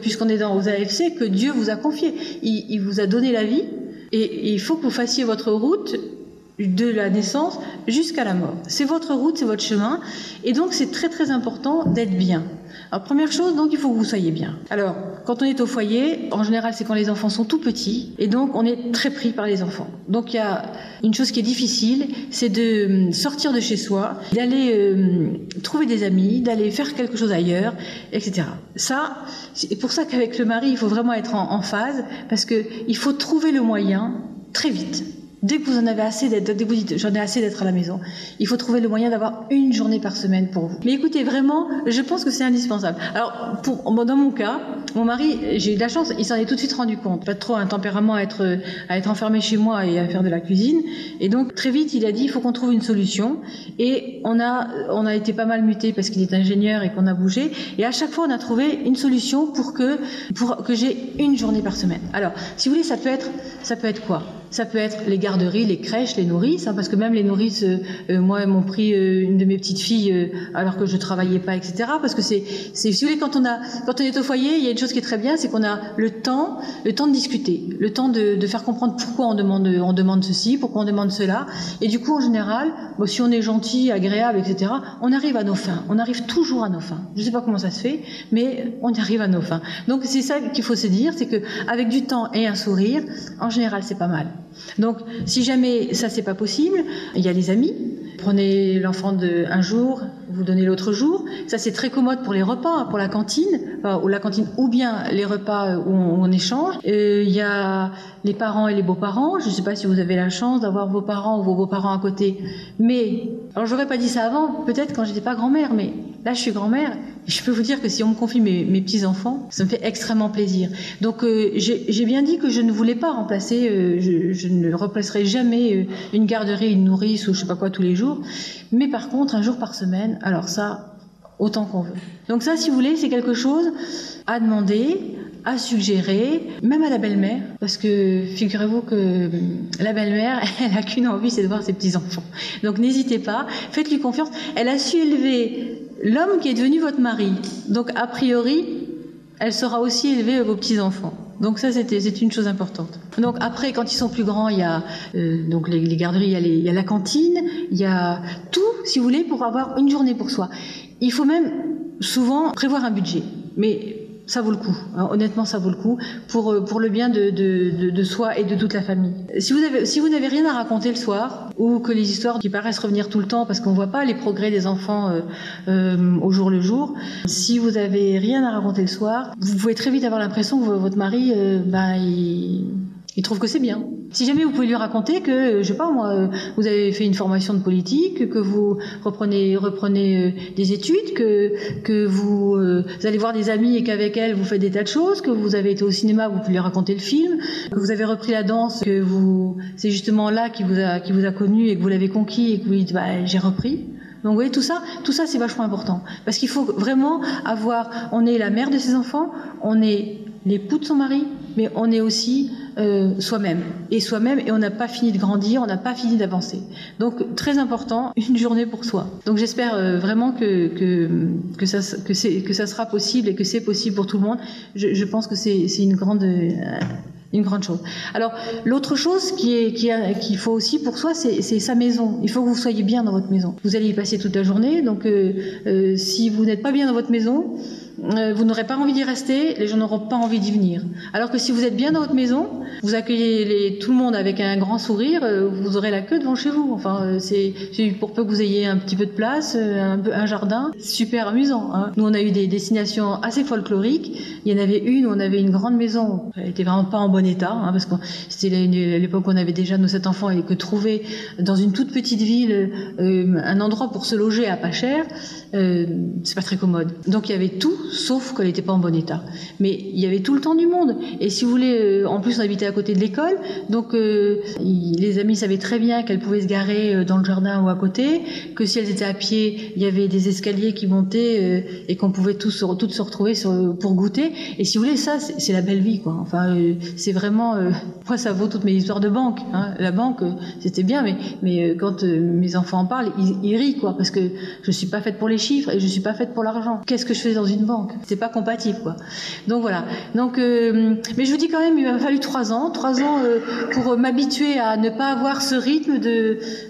puisqu'on est aux AFC, que Dieu vous a confiée. Il vous a donné la vie, et il faut que vous fassiez votre route de la naissance jusqu'à la mort. C'est votre route, c'est votre chemin, et donc c'est très très important d'être bien. Alors première chose, donc il faut que vous soyez bien. Alors quand on est au foyer, en général c'est quand les enfants sont tout petits, et donc on est très pris par les enfants. Donc il y a une chose qui est difficile, c'est de sortir de chez soi, d'aller trouver des amis, d'aller faire quelque chose ailleurs, etc. Ça, c'est pour ça qu'avec le mari il faut vraiment être en phase, parce que il faut trouver le moyen très vite. Dès que vous en avez assez dès que vous dites j'en ai assez d'être à la maison, il faut trouver le moyen d'avoir une journée par semaine pour vous. Mais écoutez, vraiment, je pense que c'est indispensable. Alors, dans mon cas, mon mari, j'ai eu de la chance, il s'en est tout de suite rendu compte. Pas trop un tempérament à être enfermé chez moi et à faire de la cuisine. Et donc, très vite, il a dit, il faut qu'on trouve une solution. Et on a été pas mal muté parce qu'il est ingénieur et qu'on a bougé. Et à chaque fois, on a trouvé une solution pour que j'ai une journée par semaine. Alors, si vous voulez, ça peut être quoi ? Ça peut être les garderies, les crèches, les nourrices, parce que même les nourrices, moi, m'ont pris une de mes petites filles alors que je travaillais pas, etc. Parce que si vous voulez, quand on est au foyer, il y a une chose qui est très bien, c'est qu'on a le temps de discuter, le temps de faire comprendre pourquoi on demande ceci, pourquoi on demande cela. Et du coup, en général, si on est gentil, agréable, etc., on arrive à nos fins. On arrive toujours à nos fins. Je sais pas comment ça se fait, mais on arrive à nos fins. Donc c'est ça qu'il faut se dire, c'est que avec du temps et un sourire, en général, c'est pas mal. Donc, si jamais ça c'est pas possible, il y a les amis. Prenez l'enfant un jour, vous donnez l'autre jour. Ça c'est très commode pour les repas, pour la cantine, ou bien les repas où on échange. Il y a les parents et les beaux-parents. Je ne sais pas si vous avez la chance d'avoir vos parents ou vos beaux-parents à côté. Mais, alors j'aurais pas dit ça avant, peut-être quand j'étais pas grand-mère, mais là je suis grand-mère. Et je peux vous dire que si on me confie mes petits-enfants, ça me fait extrêmement plaisir. Donc j'ai bien dit que je ne voulais pas remplacer, je ne remplacerai jamais une garderie, une nourrice ou je sais pas quoi tous les jours. Mais par contre, un jour par semaine, alors ça, autant qu'on veut. Donc ça, si vous voulez, c'est quelque chose à demander, à suggérer, même à la belle-mère, parce que figurez-vous que la belle-mère, elle n'a qu'une envie, c'est de voir ses petits-enfants. Donc n'hésitez pas, faites-lui confiance. Elle a su élever l'homme qui est devenu votre mari. Donc a priori, elle saura aussi élever vos petits-enfants. Donc ça, c'est une chose importante. Donc après, quand ils sont plus grands, il y a donc les garderies, il y a la cantine, il y a tout, si vous voulez, pour avoir une journée pour soi. Il faut même souvent prévoir un budget, mais ça vaut le coup. Hein, honnêtement, ça vaut le coup pour le bien de soi et de toute la famille. Si vous n'avez rien à raconter le soir, ou que les histoires qui paraissent revenir tout le temps parce qu'on voit pas les progrès des enfants au jour le jour, si vous n'avez rien à raconter le soir, vous pouvez très vite avoir l'impression que votre mari, il trouve que c'est bien. Si jamais vous pouvez lui raconter que, je sais pas moi, vous avez fait une formation de politique, que vous reprenez des études, que vous allez voir des amis et qu'avec elle vous faites des tas de choses, que vous avez été au cinéma, vous pouvez lui raconter le film, que vous avez repris la danse, que c'est justement là qui vous a connu et que vous l'avez conquis et que vous dites j'ai repris. Donc vous voyez, tout ça c'est vachement important. Parce qu'il faut vraiment on est la mère de ses enfants, on est l'époux de son mari, mais on est aussi soi-même, et on n'a pas fini de grandir, on n'a pas fini d'avancer. Donc très important, une journée pour soi. Donc j'espère vraiment que ça sera possible et que c'est possible pour tout le monde. Je pense que c'est une grande chose. Alors l'autre chose qu'il faut aussi pour soi, c'est sa maison. Il faut que vous soyez bien dans votre maison. Vous allez y passer toute la journée, donc si vous n'êtes pas bien dans votre maison, vous n'aurez pas envie d'y rester, les gens n'auront pas envie d'y venir. Alors que si vous êtes bien dans votre maison, vous accueillez tout le monde avec un grand sourire, vous aurez la queue devant chez vous. Enfin, c'est pour peu que vous ayez un petit peu de place, un jardin, super amusant. Hein. Nous, on a eu des destinations assez folkloriques. Il y en avait une où on avait une grande maison. Elle était vraiment pas en bon état, hein, parce que c'était l'époque où on avait déjà nos 7 enfants et que trouver dans une toute petite ville un endroit pour se loger à pas cher, c'est pas très commode. Donc il y avait tout, sauf qu'elle n'était pas en bon état. Mais il y avait tout le temps du monde. Et si vous voulez, en plus on habitait à côté de l'école, donc les amis savaient très bien qu'elles pouvaient se garer dans le jardin ou à côté, que si elles étaient à pied, il y avait des escaliers qui montaient et qu'on pouvait toutes se retrouver pour goûter. Et si vous voulez, ça, c'est la belle vie, quoi. Enfin, c'est vraiment... moi, ça vaut toutes mes histoires de banque. Hein. La banque, c'était bien, mais quand mes enfants en parlent, ils rient, quoi, parce que je suis pas faite pour les chiffres et je suis pas faite pour l'argent. Qu'est-ce que je fais dans une banque? C'est pas compatible, quoi. Donc voilà. Donc, mais je vous dis quand même, il m'a fallu 3 ans pour m'habituer à ne pas avoir ce rythme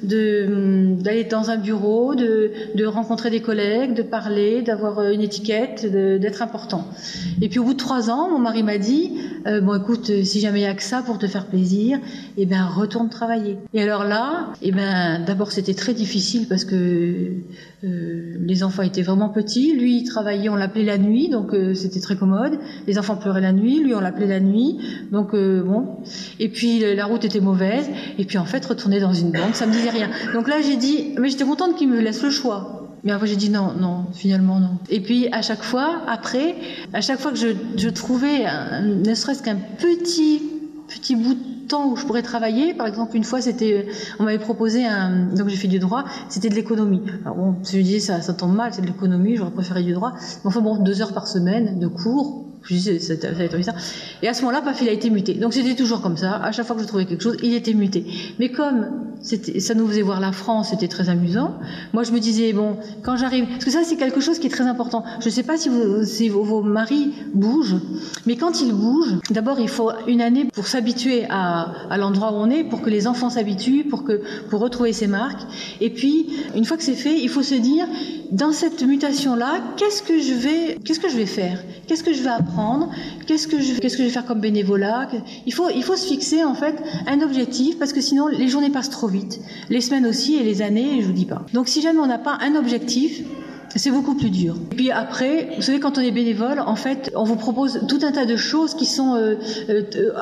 d'aller dans un bureau, de rencontrer des collègues, de parler, d'avoir une étiquette, d'être important. Et puis au bout de 3 ans, mon mari m'a dit bon, écoute, si jamais il y a que ça pour te faire plaisir, eh ben retourne travailler. Et alors là, eh ben d'abord c'était très difficile parce que les enfants étaient vraiment petits. Lui, il travaillait, on l'appelait la nuit, donc c'était très commode. Les enfants pleuraient la nuit, lui on l'appelait la nuit, donc bon. Et puis la route était mauvaise. Et puis en fait, retourner dans une banque, ça me disait rien. Donc là, j'ai dit, mais j'étais contente qu'il me laisse le choix. Mais après j'ai dit non, finalement non. Et puis à chaque fois que je trouvais ne serait-ce qu'un petit bout de temps où je pourrais travailler, par exemple une fois on m'avait proposé donc j'ai fait du droit, c'était de l'économie. Alors bon, je me disais ça tombe mal, c'est de l'économie, j'aurais préféré du droit. Mais enfin bon, 2 heures par semaine de cours. Je disais, ça a été ça. Et à ce moment-là, paf, il a été muté. Donc c'était toujours comme ça. À chaque fois que je trouvais quelque chose, il était muté. Mais comme ça nous faisait voir la France, c'était très amusant. Moi, je me disais, bon, quand j'arrive, parce que ça, c'est quelque chose qui est très important. Je ne sais pas si vos maris bougent, mais quand ils bougent, d'abord, il faut une année pour s'habituer à l'endroit où on est, pour que les enfants s'habituent, pour retrouver ses marques. Et puis, une fois que c'est fait, il faut se dire, dans cette mutation-là, qu'est-ce que je vais faire? Qu'est-ce que je vais apprendre? Qu'est-ce que je vais faire comme bénévolat? Il faut se fixer, en fait, un objectif, parce que sinon, les journées passent trop vite. Les semaines aussi, et les années, je vous dis pas. Donc, si jamais on n'a pas un objectif, c'est beaucoup plus dur. Et puis après, vous savez, quand on est bénévole, en fait, on vous propose tout un tas de choses qui sont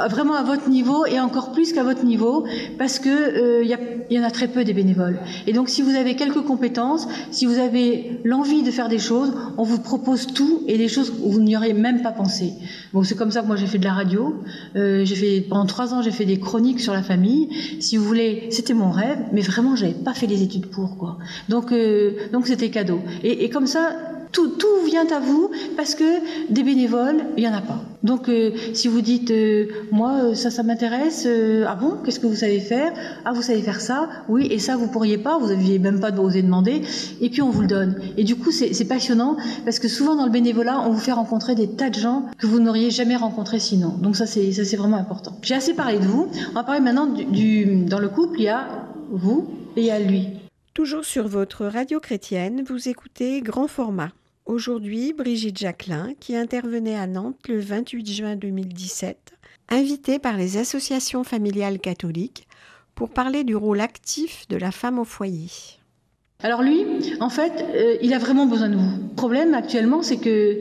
vraiment à votre niveau et encore plus qu'à votre niveau, parce que il y en a très peu des bénévoles. Et donc, si vous avez quelques compétences, si vous avez l'envie de faire des choses, on vous propose tout et des choses où vous n'y auriez même pas pensé. Bon, c'est comme ça que moi j'ai fait de la radio. Pendant 3 ans, j'ai fait des chroniques sur la famille. Si vous voulez, c'était mon rêve, mais vraiment, j'avais pas fait les études pour, quoi. Donc c'était cadeau. Et comme ça, Tout vient à vous parce que des bénévoles, il n'y en a pas. Donc si vous dites moi ça m'intéresse, ah bon, qu'est-ce que vous savez faire? Ah, vous savez faire ça? Oui, et ça vous pourriez pas, vous n'aviez même pas osé demander, et puis on vous le donne. Et du coup c'est passionnant parce que souvent dans le bénévolat on vous fait rencontrer des tas de gens que vous n'auriez jamais rencontrés sinon. Donc ça c'est vraiment important. J'ai assez parlé de vous, on va parler maintenant dans le couple, il y a vous et il y a lui. Toujours sur votre radio chrétienne, vous écoutez Grand Format. Aujourd'hui, Brigitte Jacquelin, qui intervenait à Nantes le 28 juin 2017, invitée par les associations familiales catholiques pour parler du rôle actif de la femme au foyer. Alors lui, en fait, il a vraiment besoin de vous. Le problème actuellement, c'est que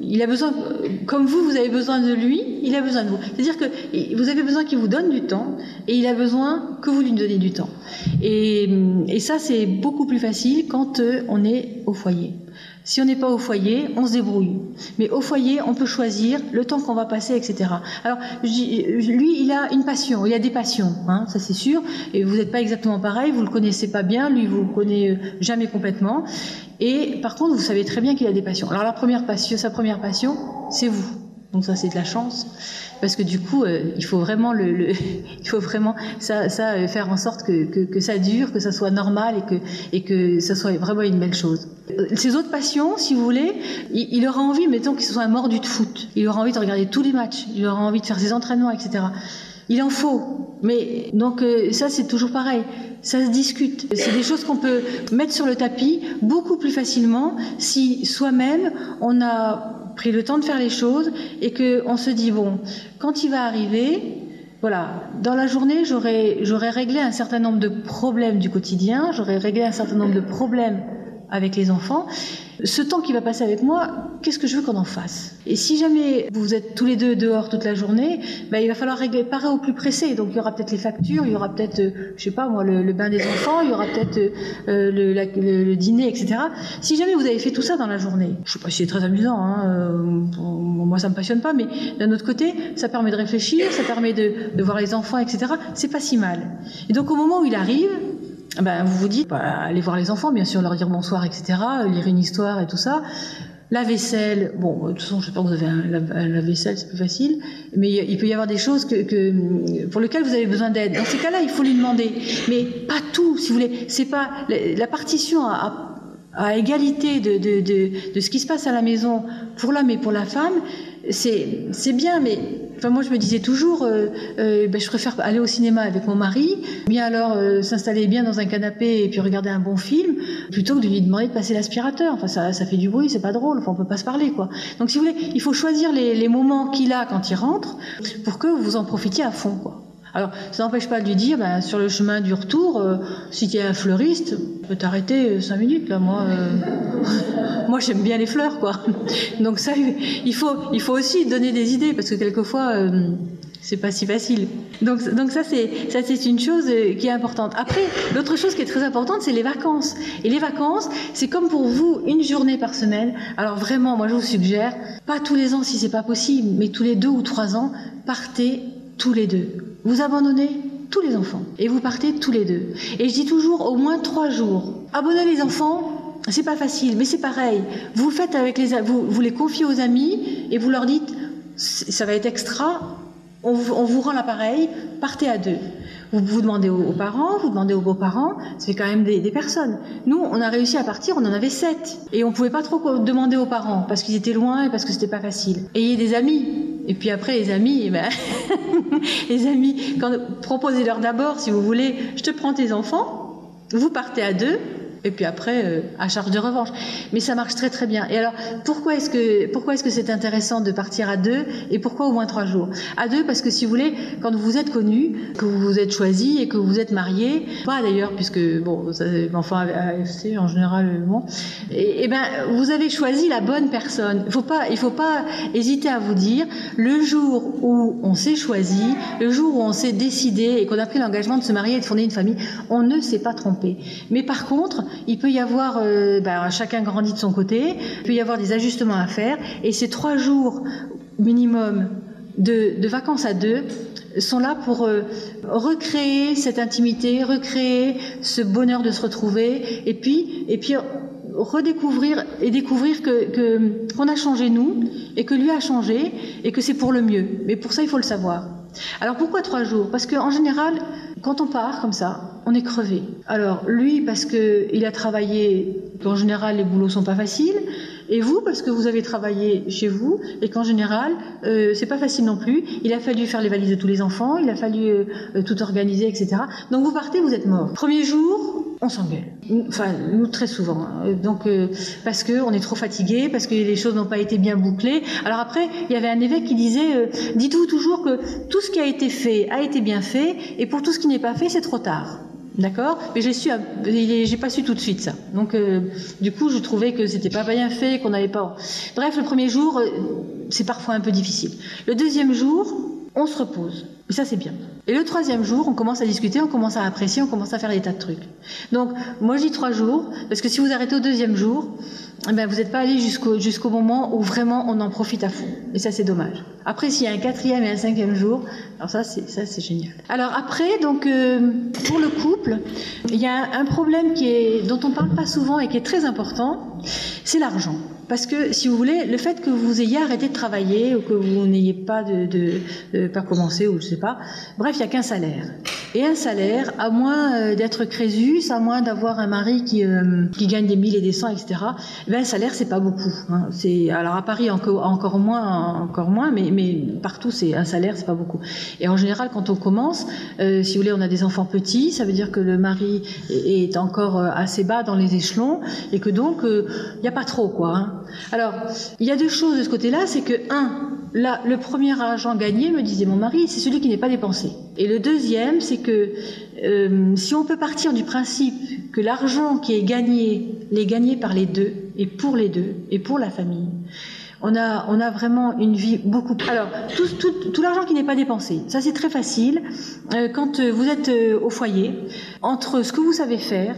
il a besoin, comme vous avez besoin de lui, il a besoin de vous. C'est-à-dire que vous avez besoin qu'il vous donne du temps et il a besoin que vous lui donniez du temps. Et ça, c'est beaucoup plus facile quand on est au foyer. Si on n'est pas au foyer, on se débrouille. Mais au foyer, on peut choisir le temps qu'on va passer, etc. Alors, lui, il a une passion, il a des passions, hein, ça c'est sûr. Et vous n'êtes pas exactement pareil, vous le connaissez pas bien, lui, vous le connaissez jamais complètement. Et par contre, vous savez très bien qu'il a des passions. Alors, sa première passion, c'est vous. Donc ça, c'est de la chance. Parce que du coup, il faut vraiment il faut vraiment faire en sorte que ça dure, que ça soit normal et que ça soit vraiment une belle chose. Ses autres passions, si vous voulez, il aura envie, mettons qu'il soit un mordu de foot. Il aura envie de regarder tous les matchs. Il aura envie de faire ses entraînements, etc. Il en faut. Mais donc ça, c'est toujours pareil. Ça se discute. C'est des choses qu'on peut mettre sur le tapis beaucoup plus facilement si soi-même, on a pris le temps de faire les choses et qu'on se dit, bon, quand il va arriver, voilà, dans la journée, j'aurais réglé un certain nombre de problèmes du quotidien, j'aurais réglé un certain nombre de problèmes avec les enfants. Ce temps qu'il va passer avec moi, qu'est-ce que je veux qu'on en fasse? Et si jamais vous êtes tous les deux dehors toute la journée, il va falloir parer au plus pressé. Donc il y aura peut-être les factures, il y aura peut-être, je sais pas moi, le bain des enfants, il y aura peut-être le dîner, etc. Si jamais vous avez fait tout ça dans la journée, je sais pas si c'est très amusant, hein, moi ça me passionne pas, mais d'un autre côté, ça permet de réfléchir, ça permet de voir les enfants, etc. C'est pas si mal. Et donc au moment où il arrive, vous vous dites, allez voir les enfants, bien sûr, leur dire bonsoir, etc., lire une histoire et tout ça. La vaisselle, bon, de toute façon, je sais pas, vous avez la vaisselle, c'est plus facile, mais il peut y avoir des choses pour lesquelles vous avez besoin d'aide. Dans ces cas-là, il faut lui demander, mais pas tout, si vous voulez. C'est pas la partition à égalité de ce qui se passe à la maison pour l'homme et pour la femme. C'est bien, mais moi je me disais toujours, je préfère aller au cinéma avec mon mari, bien alors s'installer bien dans un canapé et puis regarder un bon film, plutôt que de lui demander de passer l'aspirateur. Enfin, ça fait du bruit, c'est pas drôle, on peut pas se parler, quoi. Donc si vous voulez, il faut choisir les moments qu'il a quand il rentre pour que vous en profitiez à fond, quoi. Alors, ça n'empêche pas de lui dire, sur le chemin du retour, si tu es un fleuriste, tu peux t'arrêter 5 minutes, là, moi j'aime bien les fleurs, quoi. Donc ça, il faut aussi donner des idées, parce que quelquefois, c'est pas si facile. Donc ça c'est une chose qui est importante. Après, l'autre chose qui est très importante, c'est les vacances. Et les vacances, c'est comme pour vous, une journée par semaine. Alors vraiment, moi je vous suggère, pas tous les ans si c'est pas possible, mais tous les 2 ou 3 ans, partez tous les deux. Vous abandonnez tous les enfants et vous partez tous les deux. Et je dis toujours au moins 3 jours. Abandonner les enfants, c'est pas facile, mais c'est pareil. Vous le faites vous les confiez aux amis et vous leur dites, ça va être extra, on vous rend l'appareil, partez à 2. Vous demandez aux parents, vous demandez aux beaux-parents, ça fait quand même des personnes. Nous, on a réussi à partir, on en avait 7. Et on pouvait pas trop demander aux parents, parce qu'ils étaient loin et parce que c'était pas facile. Ayez des amis. Et puis après, les amis, les amis, proposez-leur d'abord, si vous voulez, je te prends tes enfants, vous partez à 2, et puis après, à charge de revanche. Mais ça marche très très bien. Et alors, pourquoi est-ce que c'est intéressant de partir à 2 et pourquoi au moins 3 jours? À 2, parce que si vous voulez, quand vous êtes connus, que vous vous êtes choisis et que vous êtes mariés, pas d'ailleurs, puisque, enfin, AFC en général, bon, vous avez choisi la bonne personne. Il faut pas hésiter à vous dire, le jour où on s'est choisi, le jour où on s'est décidé et qu'on a pris l'engagement de se marier et de fonder une famille, on ne s'est pas trompé. Mais par contre, il peut y avoir, chacun grandit de son côté, il peut y avoir des ajustements à faire, et ces 3 jours minimum de vacances à 2 sont là pour recréer cette intimité, recréer ce bonheur de se retrouver, et puis redécouvrir et découvrir qu'on a changé nous, et que lui a changé, et que c'est pour le mieux. Mais pour ça, il faut le savoir. Alors pourquoi 3 jours? Parce qu'en général, quand on part comme ça, on est crevé. Alors lui, parce qu'il a travaillé, qu'en général les boulots sont pas faciles, et vous, parce que vous avez travaillé chez vous, et qu'en général, c'est pas facile non plus. Il a fallu faire les valises de tous les enfants, il a fallu tout organiser, etc. Donc vous partez, vous êtes mort. Premier jour, on s'engueule. Enfin, nous très souvent. Donc parce que on est trop fatigué, parce que les choses n'ont pas été bien bouclées. Alors après, il y avait un évêque qui disait dites-vous toujours que tout ce qui a été fait a été bien fait, et pour tout ce qui n'est pas fait, c'est trop tard. D'accord? Mais j'ai pas su tout de suite ça. Donc du coup, je trouvais que c'était pas bien fait, qu'on n'avait pas. Bref, le premier jour, c'est parfois un peu difficile. Le deuxième jour, on se repose. Et ça, c'est bien. Et le troisième jour, on commence à discuter, on commence à apprécier, on commence à faire des tas de trucs. Donc, moi, je dis 3 jours, parce que si vous arrêtez au deuxième jour, eh ben, vous n'êtes pas allé jusqu'au moment où vraiment on en profite à fond. Et ça, c'est dommage. Après, s'il y a un 4e et un 5e jour, alors ça, c'est génial. Alors après, donc, pour le couple, il y a un problème dont on ne parle pas souvent et qui est très important, c'est l'argent. Parce que, si vous voulez, le fait que vous ayez arrêté de travailler ou que vous n'ayez pas pas commencé ou je sais pas, bref, il n'y a qu'un salaire. Et un salaire, à moins d'être Crésus, à moins d'avoir un mari qui gagne des 1000 et des 100, etc., eh bien, un salaire, c'est pas beaucoup. Hein. Alors à Paris, encore moins, mais partout, un salaire, c'est pas beaucoup. Et en général, quand on commence, si vous voulez, on a des enfants petits, ça veut dire que le mari est encore assez bas dans les échelons et que donc, il n'y a pas trop, quoi. Hein. Alors, il y a 2 choses de ce côté-là, c'est que, le premier argent gagné, me disait mon mari, c'est celui qui n'est pas dépensé. Et le deuxième, c'est que si on peut partir du principe que l'argent qui est gagné, l'est gagné par les deux, et pour la famille, on a vraiment une vie beaucoup... Alors, tout l'argent qui n'est pas dépensé, ça c'est très facile. Quand vous êtes au foyer, entre ce que vous savez faire,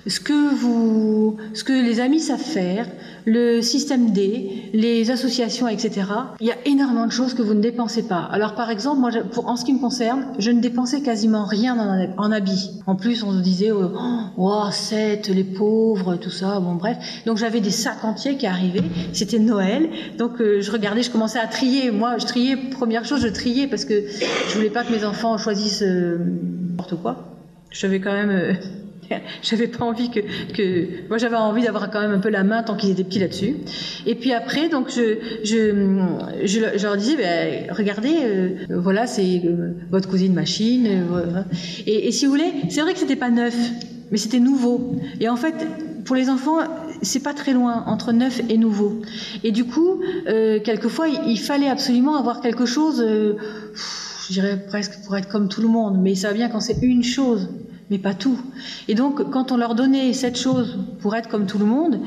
ce que les amis savent faire, le système D, les associations, etc. Il y a énormément de choses que vous ne dépensez pas. Alors par exemple, moi, en ce qui me concerne, je ne dépensais quasiment rien en habits. En plus, on se disait, les pauvres, tout ça, bon bref. Donc j'avais des sacs entiers qui arrivaient, c'était Noël, donc je regardais, je commençais à trier. Moi, je triais, première chose, je triais parce que je voulais pas que mes enfants choisissent n'importe quoi. J'avais quand même... J'avais pas envie moi j'avais envie d'avoir quand même un peu la main tant qu'ils étaient petits là-dessus. Et puis après, donc je leur disais, regardez, voilà, c'est votre cousine machine. Et si vous voulez, c'est vrai que c'était pas neuf, mais c'était nouveau. Et en fait, pour les enfants, c'est pas très loin entre neuf et nouveau. Et du coup, quelquefois, il fallait absolument avoir quelque chose, je dirais presque pour être comme tout le monde. Mais ça va bien quand c'est une chose, mais pas tout. Et donc, quand on leur donnait cette chose pour être comme tout le monde,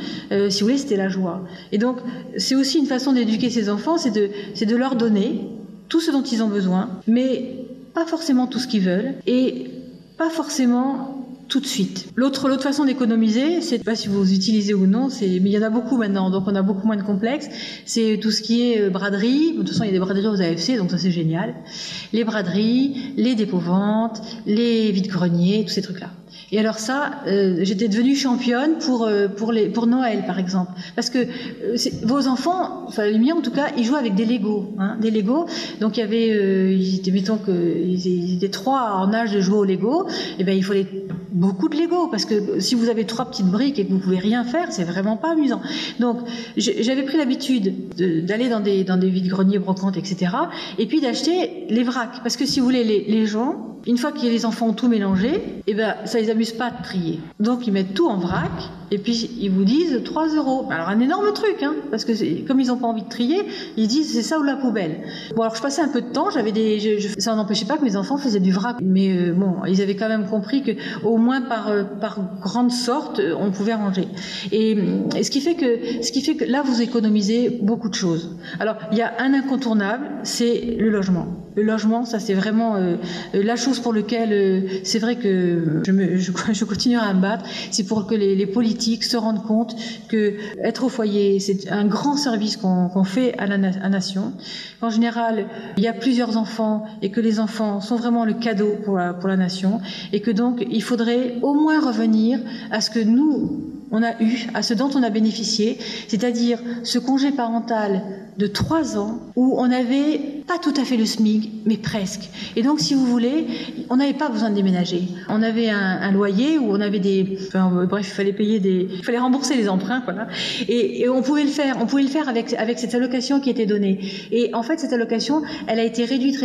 si vous voulez, c'était la joie. Et donc, c'est aussi une façon d'éduquer ses enfants, c'est de leur donner tout ce dont ils ont besoin, mais pas forcément tout ce qu'ils veulent, et pas forcément tout de suite. L'autre façon d'économiser, c'est, je ne sais pas si vous utilisez ou non, mais il y en a beaucoup maintenant, donc on a beaucoup moins de complexes, c'est tout ce qui est braderie. De toute façon, il y a des braderies aux AFC, donc ça c'est génial. Les braderies, les dépôts-ventes, les vides-greniers, tous ces trucs-là. Et alors ça, j'étais devenue championne pour Noël, par exemple. Parce que vos enfants, enfin les miens en tout cas, ils jouent avec des Legos. Hein, des Legos. Donc il y avait, mettons qu'ils étaient 3 en âge de jouer au Lego, et ben il fallait beaucoup de Lego. Parce que si vous avez 3 petites briques et que vous pouvez rien faire, c'est vraiment pas amusant. Donc j'avais pris l'habitude d'aller dans des vides-greniers, brocantes, etc. Et puis d'acheter les vracs. Parce que si vous voulez, les gens... Une fois que les enfants ont tout mélangé, eh ben, ça les amuse pas de trier. Donc, ils mettent tout en vrac, et puis ils vous disent 3 €. Alors, un énorme truc, hein, parce que comme ils n'ont pas envie de trier, ils disent c'est ça ou la poubelle. Bon, alors je passais un peu de temps, ça n'empêchait pas que mes enfants faisaient du vrac. Mais bon, ils avaient quand même compris que, au moins par grande sorte, on pouvait ranger. Et ce qui fait que là, vous économisez beaucoup de choses. Alors, il y a un incontournable, c'est le logement. Le logement, ça c'est vraiment la chose pour laquelle c'est vrai que je continuerai à me battre, c'est pour que les politiques se rendent compte que être au foyer, c'est un grand service qu'on fait à la nation. En général, il y a plusieurs enfants et que les enfants sont vraiment le cadeau pour la nation, et que donc il faudrait au moins revenir à ce que nous on a eu, à ce dont on a bénéficié, c'est-à-dire ce congé parental de 3 ans où on n'avait pas tout à fait le SMIC, mais presque. Et donc, si vous voulez, on n'avait pas besoin de déménager. On avait un loyer où on avait bref, il fallait rembourser les emprunts, voilà. Et on pouvait le faire avec cette allocation qui était donnée. Et en fait, cette allocation, elle a été réduite.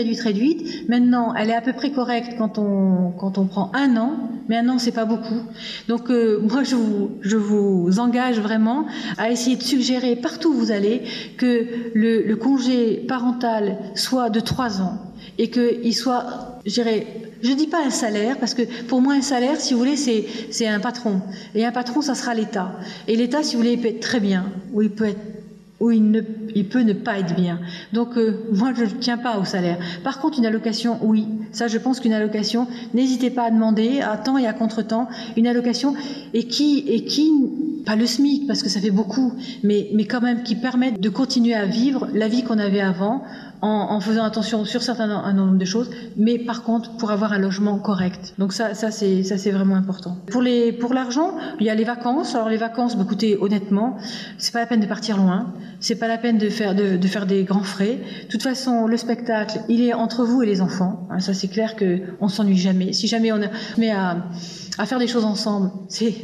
Maintenant, elle est à peu près correcte quand on prend 1 an, mais 1 an, c'est pas beaucoup. Donc, moi, je vous engage vraiment à essayer de suggérer partout où vous allez que le congé parental soit de 3 ans et qu'il soit, je dis pas un salaire, parce que pour moi un salaire, si vous voulez, c'est un patron. Et un patron, ça sera l'État. Et l'État, si vous voulez, il peut être très bien, ou il peut ne pas être bien. Donc moi je ne tiens pas au salaire. Par contre une allocation, oui, ça je pense qu'une allocation, n'hésitez pas à demander à temps et à contre-temps une allocation et qui pas le SMIC parce que ça fait beaucoup, mais quand même qui permette de continuer à vivre la vie qu'on avait avant en faisant attention sur un nombre de choses, mais par contre pour avoir un logement correct. Donc ça c'est vraiment important. Pour l'argent, il y a les vacances. Alors les vacances, écoutez, honnêtement, c'est pas la peine de partir loin, c'est pas la peine de faire des grands frais. De toute façon, le spectacle, il est entre vous et les enfants. Ça c'est clair que on s'ennuie jamais. Si jamais on met à faire des choses ensemble,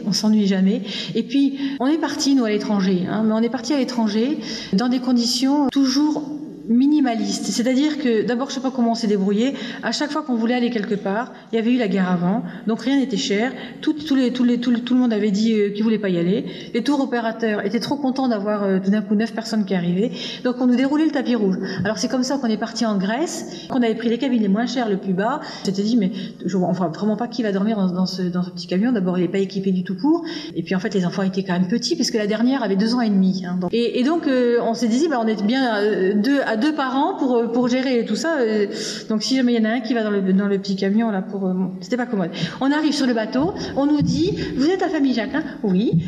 on s'ennuie jamais. Et puis on est partis nous à l'étranger, mais on est partis à l'étranger dans des conditions toujours minimaliste, c'est-à-dire que d'abord je sais pas comment on s'est débrouillé, à chaque fois qu'on voulait aller quelque part, il y avait eu la guerre avant, donc rien n'était cher, tout le monde avait dit qu'il voulait pas y aller, les tours opérateurs étaient trop contents d'avoir tout d'un coup 9 personnes qui arrivaient, donc on nous déroulait le tapis rouge. Alors c'est comme ça qu'on est parti en Grèce, qu'on avait pris les cabines les moins chères, le plus bas. On s'était dit mais on voit vraiment pas qui va dormir dans ce petit camion. D'abord il est pas équipé du tout pour, et puis en fait les enfants étaient quand même petits parce que la dernière avait 2 ans et demi. Donc on s'est dit on est bien à 2 parents pour gérer tout ça. Donc si jamais il y en a un qui va dans le petit camion là c'était pas commode. On arrive sur le bateau, on nous dit vous êtes la famille Jacquelin? Oui.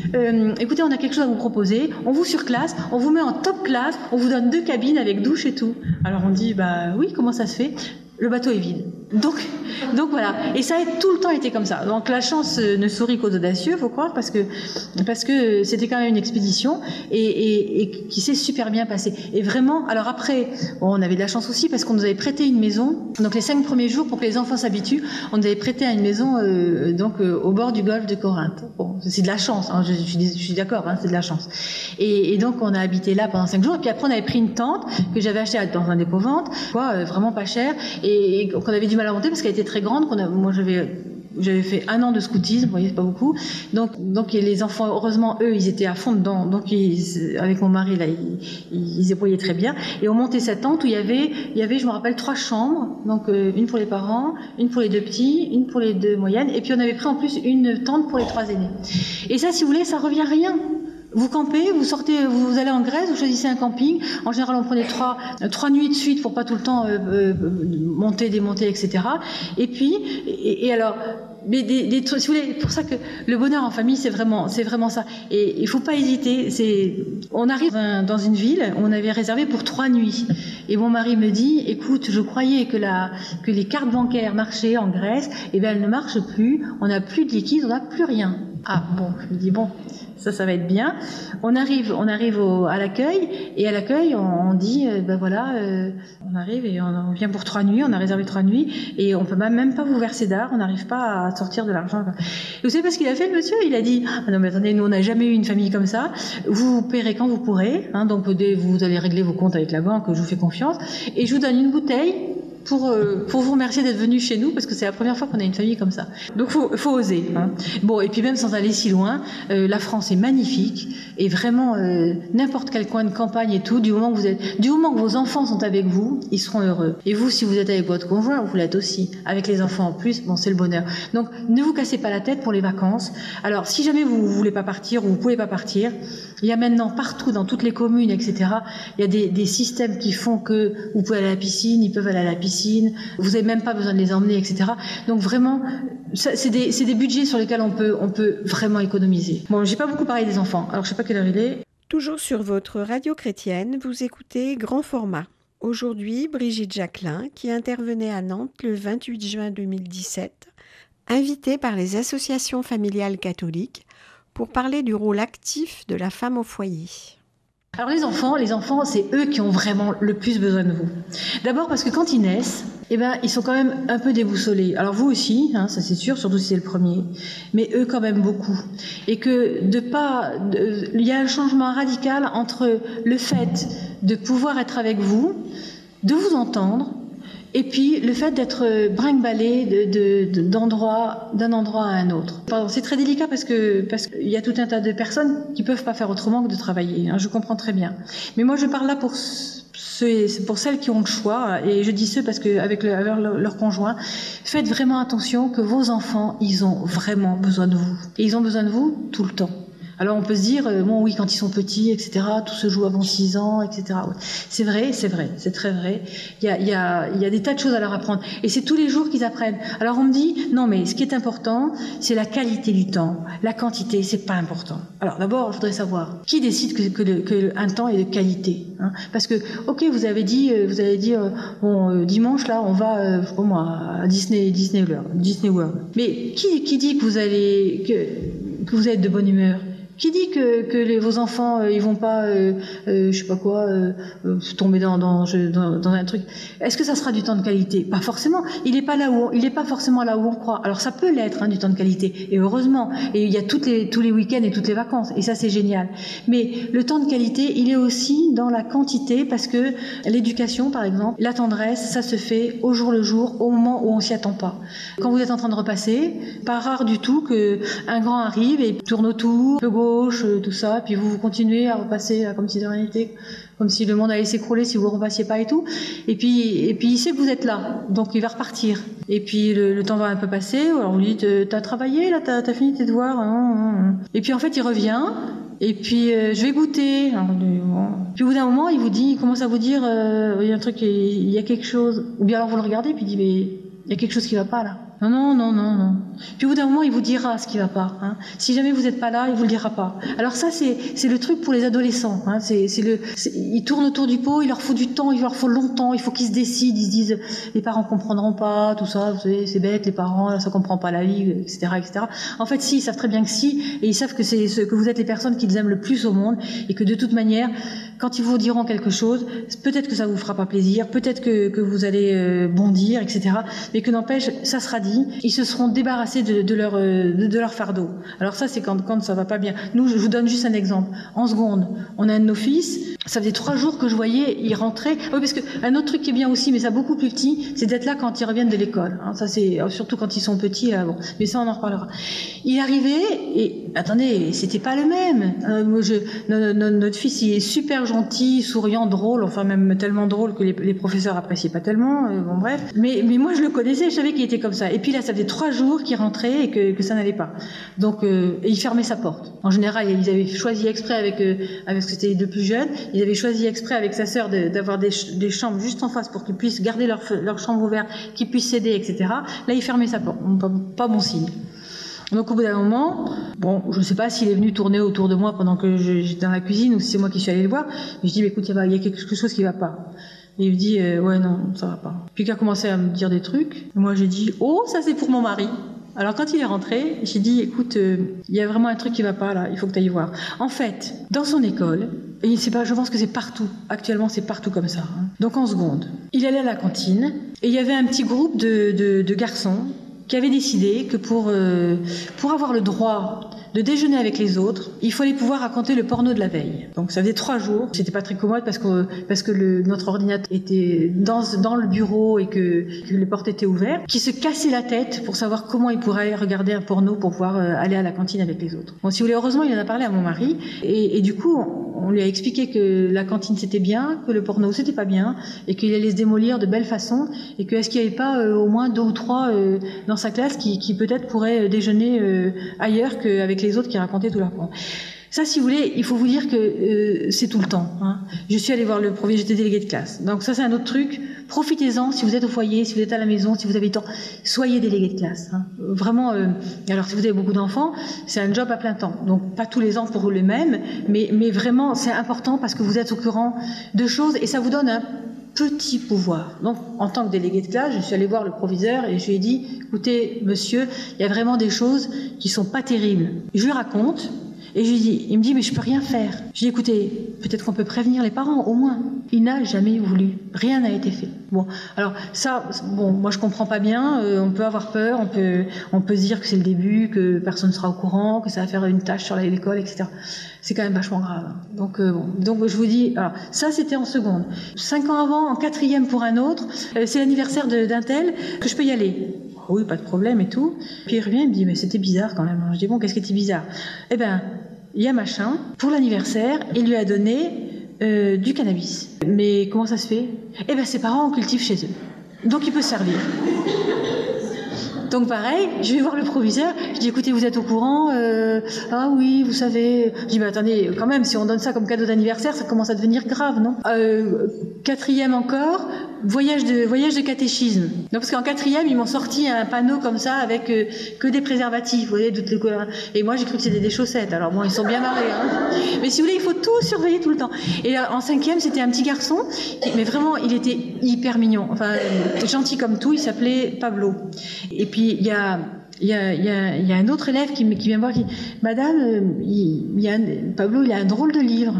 Écoutez, on a quelque chose à vous proposer. On vous surclasse, on vous met en top classe, on vous donne 2 cabines avec douche et tout. Alors on dit oui, comment ça se fait? Le bateau est vide. Donc voilà. Et ça a tout le temps été comme ça. Donc la chance ne sourit qu'aux audacieux, faut croire, parce que c'était quand même une expédition et qui s'est super bien passée. Et vraiment, alors après, on avait de la chance aussi parce qu'on nous avait prêté une maison. Donc les 5 premiers jours, pour que les enfants s'habituent, on nous avait prêté à une maison au bord du golfe de Corinthe. Bon, c'est de la chance, je suis d'accord, c'est de la chance. Et donc on a habité là pendant 5 jours. Et puis après on avait pris une tente que j'avais achetée dans un dépôt-vente, vraiment pas cher, et qu'on avait du mal à monter parce qu'elle était très grande. Moi j'avais fait 1 an de scoutisme, vous voyez, c'est pas beaucoup. Donc les enfants, heureusement, eux, ils étaient à fond dedans. Donc avec mon mari là, ils se débrouillaient très bien. Et on montait cette tente où il y avait, je me rappelle, 3 chambres. Donc une pour les parents, une pour les 2 petits, une pour les 2 moyennes, et puis on avait pris en plus une tente pour les 3 aînés. Et ça, si vous voulez, ça revient à rien. Vous campez, vous sortez, vous allez en Grèce, vous choisissez un camping. En général, on prenait 3 nuits de suite pour pas tout le temps monter, démonter, etc. Et puis, et alors, mais des trucs, si vous voulez, pour ça que le bonheur en famille, c'est vraiment ça. Et il faut pas hésiter. On arrive dans une ville, on avait réservé pour 3 nuits. Et mon mari me dit, écoute, je croyais que les cartes bancaires marchaient en Grèce. Eh bien, elles ne marchent plus. On n'a plus de liquide, on n'a plus rien. Ah bon, je me dis bon. Ça va être bien. On arrive à l'accueil, et à l'accueil, on dit, on arrive et on vient pour 3 nuits, on a réservé 3 nuits, et on peut même pas vous verser d'art, on n'arrive pas à sortir de l'argent. Et vous savez pas ce qu'il a fait, le monsieur? Il a dit, ah non mais attendez, nous on n'a jamais eu une famille comme ça, vous paierez quand vous pourrez, donc vous allez régler vos comptes avec la banque, je vous fais confiance, et je vous donne une bouteille pour vous remercier d'être venu chez nous, parce que c'est la première fois qu'on a une famille comme ça. Donc faut oser. Bon, et puis même sans aller si loin, la France est magnifique, et vraiment n'importe quel coin de campagne et tout, du moment que vos enfants sont avec vous, ils seront heureux. Et vous, si vous êtes avec votre conjoint, vous l'êtes aussi. Avec les enfants en plus, c'est le bonheur. Donc ne vous cassez pas la tête pour les vacances. Alors si jamais vous voulez pas partir ou vous pouvez pas partir, il y a maintenant partout dans toutes les communes, etc. Il y a des systèmes qui font que vous pouvez aller à la piscine, ils peuvent aller à la piscine. Vous n'avez même pas besoin de les emmener, etc. Donc vraiment, c'est des budgets sur lesquels on peut vraiment économiser. Bon, j'ai pas beaucoup parlé des enfants, alors je sais pas quelle heure il est. Toujours sur votre radio chrétienne, vous écoutez Grand Format. Aujourd'hui, Brigitte Jacquelin, qui intervenait à Nantes le 28 juin 2017, invitée par les associations familiales catholiques pour parler du rôle actif de la femme au foyer. Alors les enfants, c'est eux qui ont vraiment le plus besoin de vous. D'abord parce que quand ils naissent, ils sont quand même un peu déboussolés. Alors vous aussi, ça c'est sûr, surtout si c'est le premier, mais eux quand même beaucoup. Et que il y a un changement radical entre le fait de pouvoir être avec vous, de vous entendre, et puis le fait d'être brinque-ballé d'un endroit à un autre. Pardon, c'est très délicat parce qu'il y a tout un tas de personnes qui peuvent pas faire autrement que de travailler. Je comprends très bien. Mais moi je parle là pour celles qui ont le choix, et je dis ceux parce qu'avec leur conjoint, faites vraiment attention que vos enfants, ils ont vraiment besoin de vous. Et ils ont besoin de vous tout le temps. Alors on peut se dire, oui, quand ils sont petits, etc., tout se joue avant 6 ans, etc. Ouais. C'est vrai, c'est très vrai. Il y a des tas de choses à leur apprendre. Et c'est tous les jours qu'ils apprennent. Alors on me dit, non mais ce qui est important, c'est la qualité du temps. La quantité, c'est pas important. Alors d'abord, je voudrais savoir, qui décide que un temps est de qualité, Parce que, ok, vous avez dit, dimanche, là, on va, je sais pas moi, à Disney World. Mais qui dit que vous êtes de bonne humeur? Qui dit que vos enfants ils vont pas tomber dans un truc? Est-ce que ça sera du temps de qualité? Pas forcément. Il est pas forcément là où on croit. Alors ça peut l'être, du temps de qualité, et heureusement. Et il y a tous les week-ends et toutes les vacances, et ça c'est génial. Mais le temps de qualité, il est aussi dans la quantité, parce que l'éducation, par exemple, la tendresse, ça se fait au jour le jour, au moment où on s'y attend pas. Quand vous êtes en train de repasser, pas rare du tout que un grand arrive et tourne autour, peu gauche, tout ça, puis vous continuez à repasser comme si de rien n'était, comme si le monde allait s'écrouler si vous repassiez pas et tout. Et puis il sait que vous êtes là, donc il va repartir. Et puis le temps va un peu passer, alors vous lui dites, t'as travaillé là, t'as fini tes devoirs, Et puis en fait il revient, et puis je vais goûter. Alors, puis au bout d'un moment il commence à vous dire, il y a un truc, il y a quelque chose. Ou bien alors vous le regardez, puis il dit, mais il y a quelque chose qui va pas là. Non. Puis au bout d'un moment, il vous dira ce qui va pas. Si jamais vous n'êtes pas là, il vous le dira pas. Alors ça, c'est le truc pour les adolescents. Ils tournent autour du pot, il leur faut du temps, il leur faut longtemps, il faut qu'ils se décident. Ils se disent, les parents comprendront pas, tout ça, vous savez, c'est bête, les parents, ça comprend pas la vie, etc., etc. En fait, si, ils savent très bien que si, et ils savent que vous êtes les personnes qu'ils aiment le plus au monde, et que de toute manière, quand ils vous diront quelque chose, peut-être que ça vous fera pas plaisir, peut-être que vous allez bondir, etc. Mais que n'empêche, ça sera dit, ils se seront débarrassés de leur fardeau. Alors ça, c'est quand ça va pas bien. Nous, je vous donne juste un exemple. En seconde, on a un de nos fils, ça faisait 3 jours que je voyais, il rentrait. Oui, parce que un autre truc qui est bien aussi, mais ça beaucoup plus petit, c'est d'être là quand ils reviennent de l'école. Ça, c'est surtout quand ils sont petits, là, bon. Mais ça, on en reparlera. Il arrivait, et attendez, c'était pas le même. Notre fils, il est super gentil, souriant, drôle, enfin même tellement drôle que les professeurs appréciaient pas tellement. Bon, bref. Mais moi, je le connaissais, je savais qu'il était comme ça. Et puis là, ça faisait 3 jours qu'il rentrait et que ça n'allait pas. Donc, et il fermait sa porte. En général, ils avaient choisi exprès avec ce que c'était les 2 plus jeunes, ils avaient choisi exprès avec sa sœur d'avoir des chambres juste en face pour qu'ils puissent garder leur chambre ouverte, qu'ils puissent s'aider, etc. Là, il fermait sa porte. Pas bon signe. Donc au bout d'un moment, bon, je ne sais pas s'il est venu tourner autour de moi pendant que j'étais dans la cuisine ou si c'est moi qui suis allée le voir, mais je dis, écoute, il y a quelque chose qui va pas. Et il me dit, ouais, non, ça va pas. Puis il a commencé à me dire des trucs. Et moi, j'ai dit, oh, ça c'est pour mon mari. Alors quand il est rentré, j'ai dit, écoute, il y a vraiment un truc qui va pas là, il faut que tu ailles voir. En fait, dans son école, et je pense que c'est partout, actuellement c'est partout comme ça. Donc en seconde, il allait à la cantine et il y avait un petit groupe de garçons qui avaient décidé que pour avoir le droit de déjeuner avec les autres, il fallait pouvoir raconter le porno de la veille. Donc ça faisait 3 jours. C'était pas très commode parce que notre ordinateur était dans le bureau et que les portes étaient ouvertes, qui se cassaient la tête pour savoir comment ils pourraient regarder un porno pour pouvoir aller à la cantine avec les autres. Bon, si vous voulez, heureusement, il en a parlé à mon mari et du coup, on lui a expliqué que la cantine c'était bien, que le porno c'était pas bien et qu'il allait se démolir de belle façon et que est-ce qu'il n'y avait pas au moins 2 ou 3 dans sa classe qui peut-être pourraient déjeuner ailleurs qu'avec les autres qui racontaient tout leur porno. Ça, si vous voulez, il faut vous dire que c'est tout le temps. Je suis allée voir le premier, j'étais déléguée de classe. Donc ça, c'est un autre truc. Profitez-en, si vous êtes au foyer, si vous êtes à la maison, si vous avez le temps, soyez déléguée de classe. Vraiment, alors si vous avez beaucoup d'enfants, c'est un job à plein temps. Donc pas tous les ans pour le même, mais vraiment, c'est important parce que vous êtes au courant de choses et ça vous donne un petit pouvoir. Donc, en tant que déléguée de classe, je suis allée voir le proviseur et je lui ai dit, écoutez, monsieur, il y a vraiment des choses qui sont pas terribles. Je lui raconte, Et je lui dis, il me dit, mais je peux rien faire. Je dis, écoutez, peut-être qu'on peut prévenir les parents, au moins. Il n'a jamais voulu. Rien n'a été fait. Bon, alors ça, bon, moi je comprends pas bien. On peut avoir peur, on peut se dire que c'est le début, que personne ne sera au courant, que ça va faire une tâche sur l'école, etc. C'est quand même vachement grave. Donc je vous dis, alors, ça c'était en seconde. 5 ans avant, en 4e pour un autre, c'est l'anniversaire d'un tel, que je peux y aller. Oui, pas de problème et tout. Puis il revient, il me dit, mais c'était bizarre quand même. Je dis, bon, qu'est-ce qui était bizarre? Eh ben, il y a machin, pour l'anniversaire, il lui a donné du cannabis. Mais comment ça se fait? Eh ben, ses parents en cultivent chez eux. Donc il peut se servir. Donc pareil, je vais voir le proviseur, je dis écoutez, vous êtes au courant? Ah oui, vous savez. Je dis mais attendez, quand même, si on donne ça comme cadeau d'anniversaire, ça commence à devenir grave, non? 4e encore, voyage de catéchisme. Donc parce qu'en 4e, ils m'ont sorti un panneau comme ça avec que des préservatifs, vous voyez, et moi j'ai cru que c'était des chaussettes. Alors bon, ils sont bien marrés, hein. Mais si vous voulez, il faut tout surveiller tout le temps. Et là, en 5e, c'était un petit garçon, mais vraiment, il était hyper mignon, enfin gentil comme tout. Il s'appelait Pablo. Et puis il y a un autre élève qui vient me voir, qui dit Madame, Pablo, il a un drôle de livre.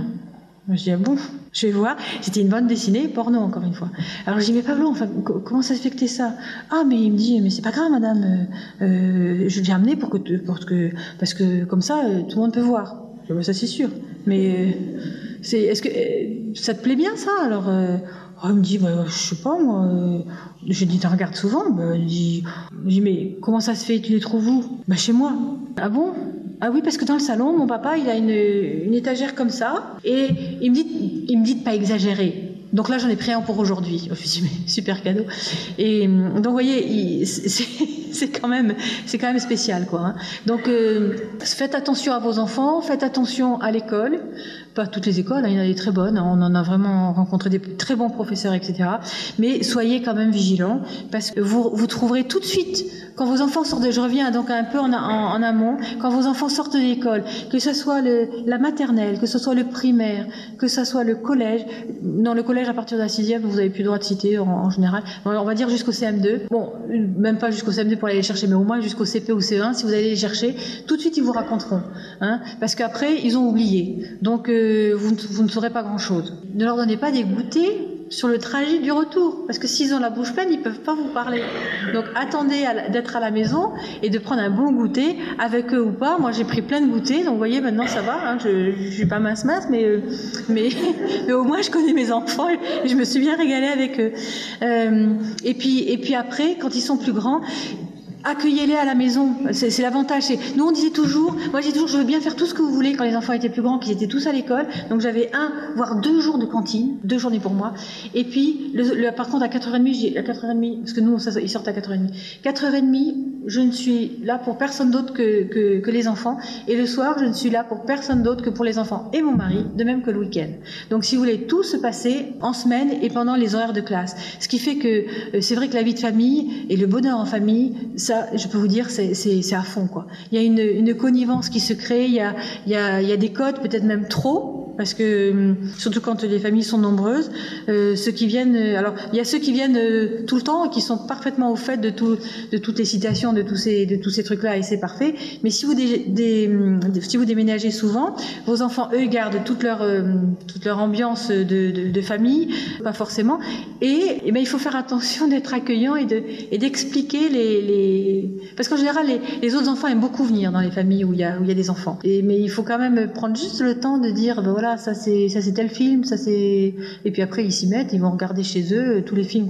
Je dis ah bon, je vais voir. C'était une bande dessinée porno, encore une fois. Alors je dis mais Pablo, enfin comment ça se fait que t'es ça? Ah mais il me dit mais c'est pas grave madame, je l'ai amené parce que comme ça tout le monde peut voir. Je dis, ça c'est sûr. Mais est-ce que ça te plaît bien ça? Alors il me dit bah, je sais pas moi. Je dis t'en regardes souvent? Bah, je dis mais comment ça se fait? Tu les trouves où? Bah chez moi. Ah bon? Ah oui, parce que dans le salon, mon papa, il a une étagère comme ça, et il me dit de pas exagérer. Donc là, j'en ai pris un pour aujourd'hui. Je me suis dit, mais super cadeau. Et donc, vous voyez, c'est quand même spécial, quoi. Hein. Donc, faites attention à vos enfants, faites attention à l'école. Pas toutes les écoles, hein, il y en a des très bonnes. On en a vraiment rencontré des très bons professeurs, etc. Mais soyez quand même vigilants, parce que vous trouverez tout de suite, quand vos enfants sortent, je reviens donc un peu en amont, quand vos enfants sortent de l'école, que ce soit la maternelle, que ce soit le primaire, que ce soit le collège. Dans le collège, à partir de la 6e, vous n'avez plus le droit de citer en général. On va dire jusqu'au CM2. Bon, même pas jusqu'au CM2 pour aller les chercher, mais au moins jusqu'au CP ou CE1, si vous allez les chercher, tout de suite ils vous raconteront. Hein, parce qu'après, ils ont oublié. Donc, vous ne saurez pas grand-chose. Ne leur donnez pas des goûters sur le trajet du retour, parce que s'ils ont la bouche pleine, ils peuvent pas vous parler. Donc attendez d'être à la maison et de prendre un bon goûter avec eux ou pas. Moi j'ai pris plein de goûters, donc vous voyez maintenant ça va. Hein, je suis pas mince, mais au moins je connais mes enfants et je me suis bien régalée avec eux. Et puis après, quand ils sont plus grands, accueillez-les à la maison, c'est l'avantage. Nous on disait toujours, moi j'ai toujours, je veux bien faire tout ce que vous voulez quand les enfants étaient plus grands, qu'ils étaient tous à l'école. Donc j'avais 1 voire 2 jours de cantine, 2 journées pour moi. Et puis par contre à 4h30, parce que nous ils sortent à 4h30. 4h30, je ne suis là pour personne d'autre que les enfants. Et le soir, je ne suis là pour personne d'autre que pour les enfants et mon mari, de même que le week-end. Donc si vous voulez, tout se passer en semaine et pendant les horaires de classe. Ce qui fait que c'est vrai que la vie de famille et le bonheur en famille, ça, je peux vous dire, c'est à fond, quoi. Il y a une connivence qui se crée, il y a des codes, peut-être même trop, parce que surtout quand les familles sont nombreuses, ceux qui viennent, alors il y a ceux qui viennent tout le temps et qui sont parfaitement au fait de toutes les citations, de tous ces trucs-là, et c'est parfait. Mais si vous déménagez souvent, vos enfants eux gardent toute leur ambiance de famille, pas forcément, et ben il faut faire attention d'être accueillant et d'expliquer parce qu'en général les autres enfants aiment beaucoup venir dans les familles où il y a des enfants. Mais il faut quand même prendre juste le temps de dire ben voilà, ça c'est tel film, et puis après ils s'y mettent, ils vont regarder chez eux tous les films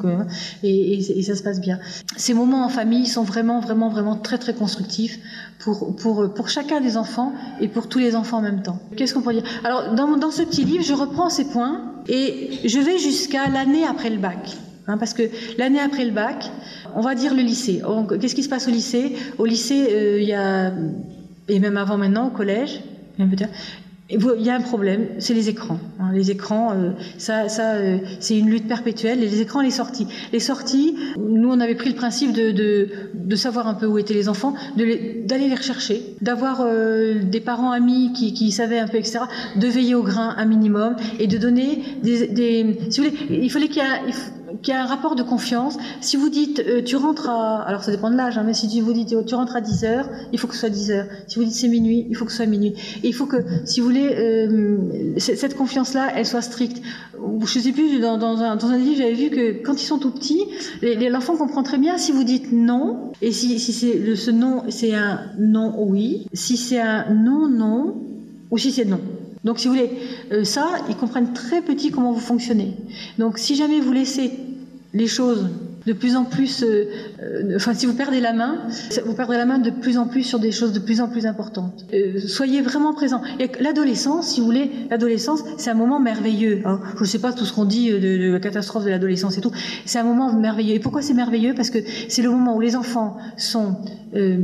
et ça se passe bien. Ces moments en famille sont vraiment vraiment vraiment très très constructifs pour chacun des enfants et pour tous les enfants en même temps. Qu'est-ce qu'on pourrait dire? Alors dans ce petit livre, je reprends ces points et je vais jusqu'à l'année après le bac. Hein, parce que l'année après le bac, on va dire le lycée. Qu'est-ce qui se passe au lycée? Au lycée, il y a, et même avant maintenant, au collège, il y a un problème, c'est les écrans. Hein, les écrans, c'est une lutte perpétuelle. Et les écrans, les sorties. Les sorties, nous, on avait pris le principe de savoir un peu où étaient les enfants, d'aller les rechercher, d'avoir des parents amis qui savaient un peu, etc., de veiller au grain un minimum et de donner si vous voulez, il fallait qu'il y ait qu'il y a un rapport de confiance. Si vous dites tu rentres à... Alors ça dépend de l'âge, mais si vous dites tu rentres à 10h, il faut que ce soit 10h. Si vous dites c'est minuit, il faut que ce soit minuit. Et il faut que, si vous voulez, cette confiance-là, elle soit stricte. Je ne sais plus, dans un livre, j'avais vu que quand ils sont tout petits, l'enfant comprend très bien si vous dites non, et si ce non, c'est un non oui, si c'est un non non, ou si c'est non. Donc, si vous voulez, ça, ils comprennent très petit comment vous fonctionnez. Donc, si jamais vous laissez les choses de plus en plus... si vous perdez la main de plus en plus sur des choses de plus en plus importantes. Soyez vraiment présents. Et l'adolescence, si vous voulez, c'est un moment merveilleux. Hein. Je ne sais pas tout ce qu'on dit de la catastrophe de l'adolescence et tout. C'est un moment merveilleux. Et pourquoi c'est merveilleux? Parce que c'est le moment où les enfants sont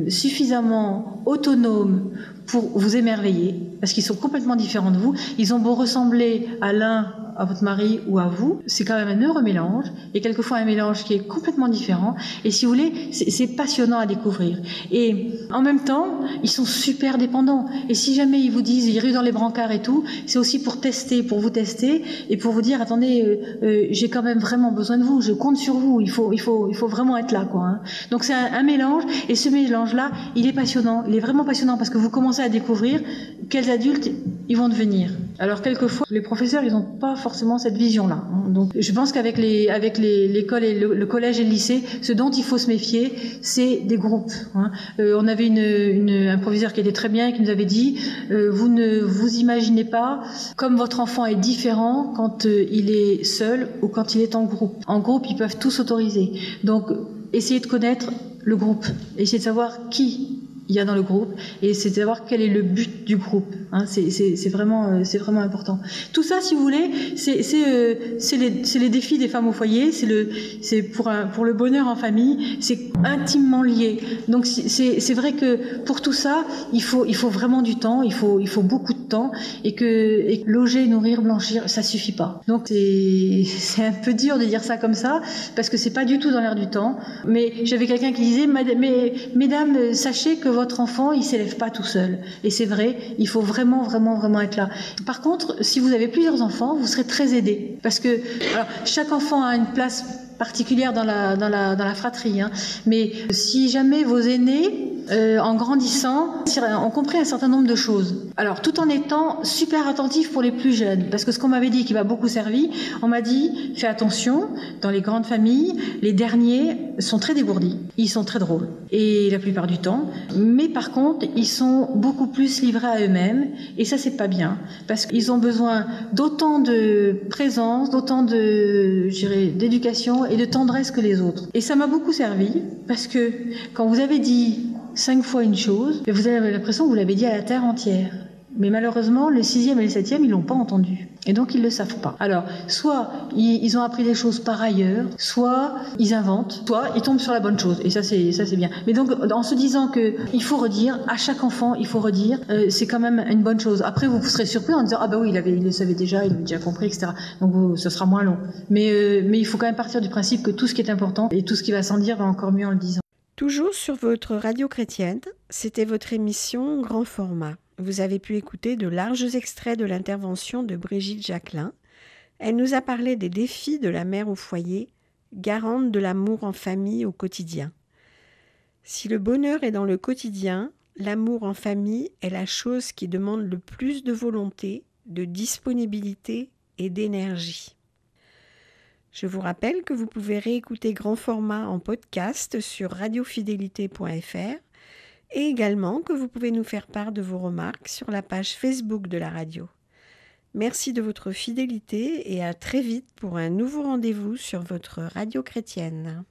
suffisamment autonomes pour vous émerveiller, parce qu'ils sont complètement différents de vous. Ils ont beau ressembler à votre mari ou à vous, c'est quand même un heureux mélange, et quelquefois un mélange qui est complètement différent, et si vous voulez, c'est passionnant à découvrir. Et en même temps, ils sont super dépendants, et si jamais ils vous disent, ils ruent dans les brancards et tout, c'est aussi pour vous tester, et pour vous dire, attendez, j'ai quand même vraiment besoin de vous, je compte sur vous, il faut vraiment être là, quoi. Hein. Donc c'est un mélange, et ce mélange-là, il est passionnant, il est vraiment passionnant, parce que vous commencez à découvrir quels adultes ils vont devenir. Alors quelquefois, les professeurs, ils n'ont pas forcément cette vision-là. Donc je pense qu'avec l'école et le collège et le lycée, ce dont il faut se méfier, c'est des groupes. Hein. On avait un professeur qui était très bien et qui nous avait dit vous ne vous imaginez pas comme votre enfant est différent quand il est seul ou quand il est en groupe. En groupe, ils peuvent tous s'autoriser. Donc essayez de connaître le groupe, essayez de savoir qui il y a dans le groupe, et c'est de savoir quel est le but du groupe. Hein, c'est vraiment important. Tout ça, si vous voulez, c'est les défis des femmes au foyer, c'est pour le bonheur en famille, c'est intimement lié. Donc c'est vrai que pour tout ça, il faut vraiment du temps, il faut beaucoup de temps, et que loger, nourrir, blanchir, ça suffit pas. Donc c'est un peu dur de dire ça comme ça, parce que c'est pas du tout dans l'air du temps. Mais j'avais quelqu'un qui disait, mesdames, sachez que votre enfant, il s'élève pas tout seul. Et c'est vrai, il faut vraiment, vraiment, vraiment être là. Par contre, si vous avez plusieurs enfants, vous serez très aidés. Parce que chaque enfant a une place particulière dans la fratrie. Hein. Mais si jamais vos aînés, en grandissant, ont compris un certain nombre de choses. Alors, tout en étant super attentifs pour les plus jeunes. Parce que ce qu'on m'avait dit, qui m'a beaucoup servi, on m'a dit, fais attention, dans les grandes familles, les derniers sont très dégourdis. Ils sont très drôles. Et la plupart du temps. Mais par contre, ils sont beaucoup plus livrés à eux-mêmes. Et ça, c'est pas bien. Parce qu'ils ont besoin d'autant de présence, d'autant d'éducation et de tendresse que les autres. Et ça m'a beaucoup servi. Parce que quand vous avez dit 5 fois une chose, vous avez l'impression que vous l'avez dit à la terre entière. Mais malheureusement, le 6e et le 7e, ils l'ont pas entendu. Et donc, ils le savent pas. Alors, soit ils ont appris des choses par ailleurs, soit ils inventent, soit ils tombent sur la bonne chose. Et ça, c'est bien. Mais donc, en se disant que il faut redire, à chaque enfant, il faut redire, c'est quand même une bonne chose. Après, vous serez surpris en disant, ah bah oui, il le savait déjà, il avait déjà compris, etc. Donc, ce sera moins long. Mais il faut quand même partir du principe que tout ce qui est important et tout ce qui va sans dire va encore mieux en le disant. Toujours sur votre radio chrétienne, c'était votre émission Grand Format. Vous avez pu écouter de larges extraits de l'intervention de Brigitte Jacquelin. Elle nous a parlé des défis de la mère au foyer, garante de l'amour en famille au quotidien. Si le bonheur est dans le quotidien, l'amour en famille est la chose qui demande le plus de volonté, de disponibilité et d'énergie. Je vous rappelle que vous pouvez réécouter Grand Format en podcast sur radiofidélité.fr et également que vous pouvez nous faire part de vos remarques sur la page Facebook de la radio. Merci de votre fidélité et à très vite pour un nouveau rendez-vous sur votre radio chrétienne.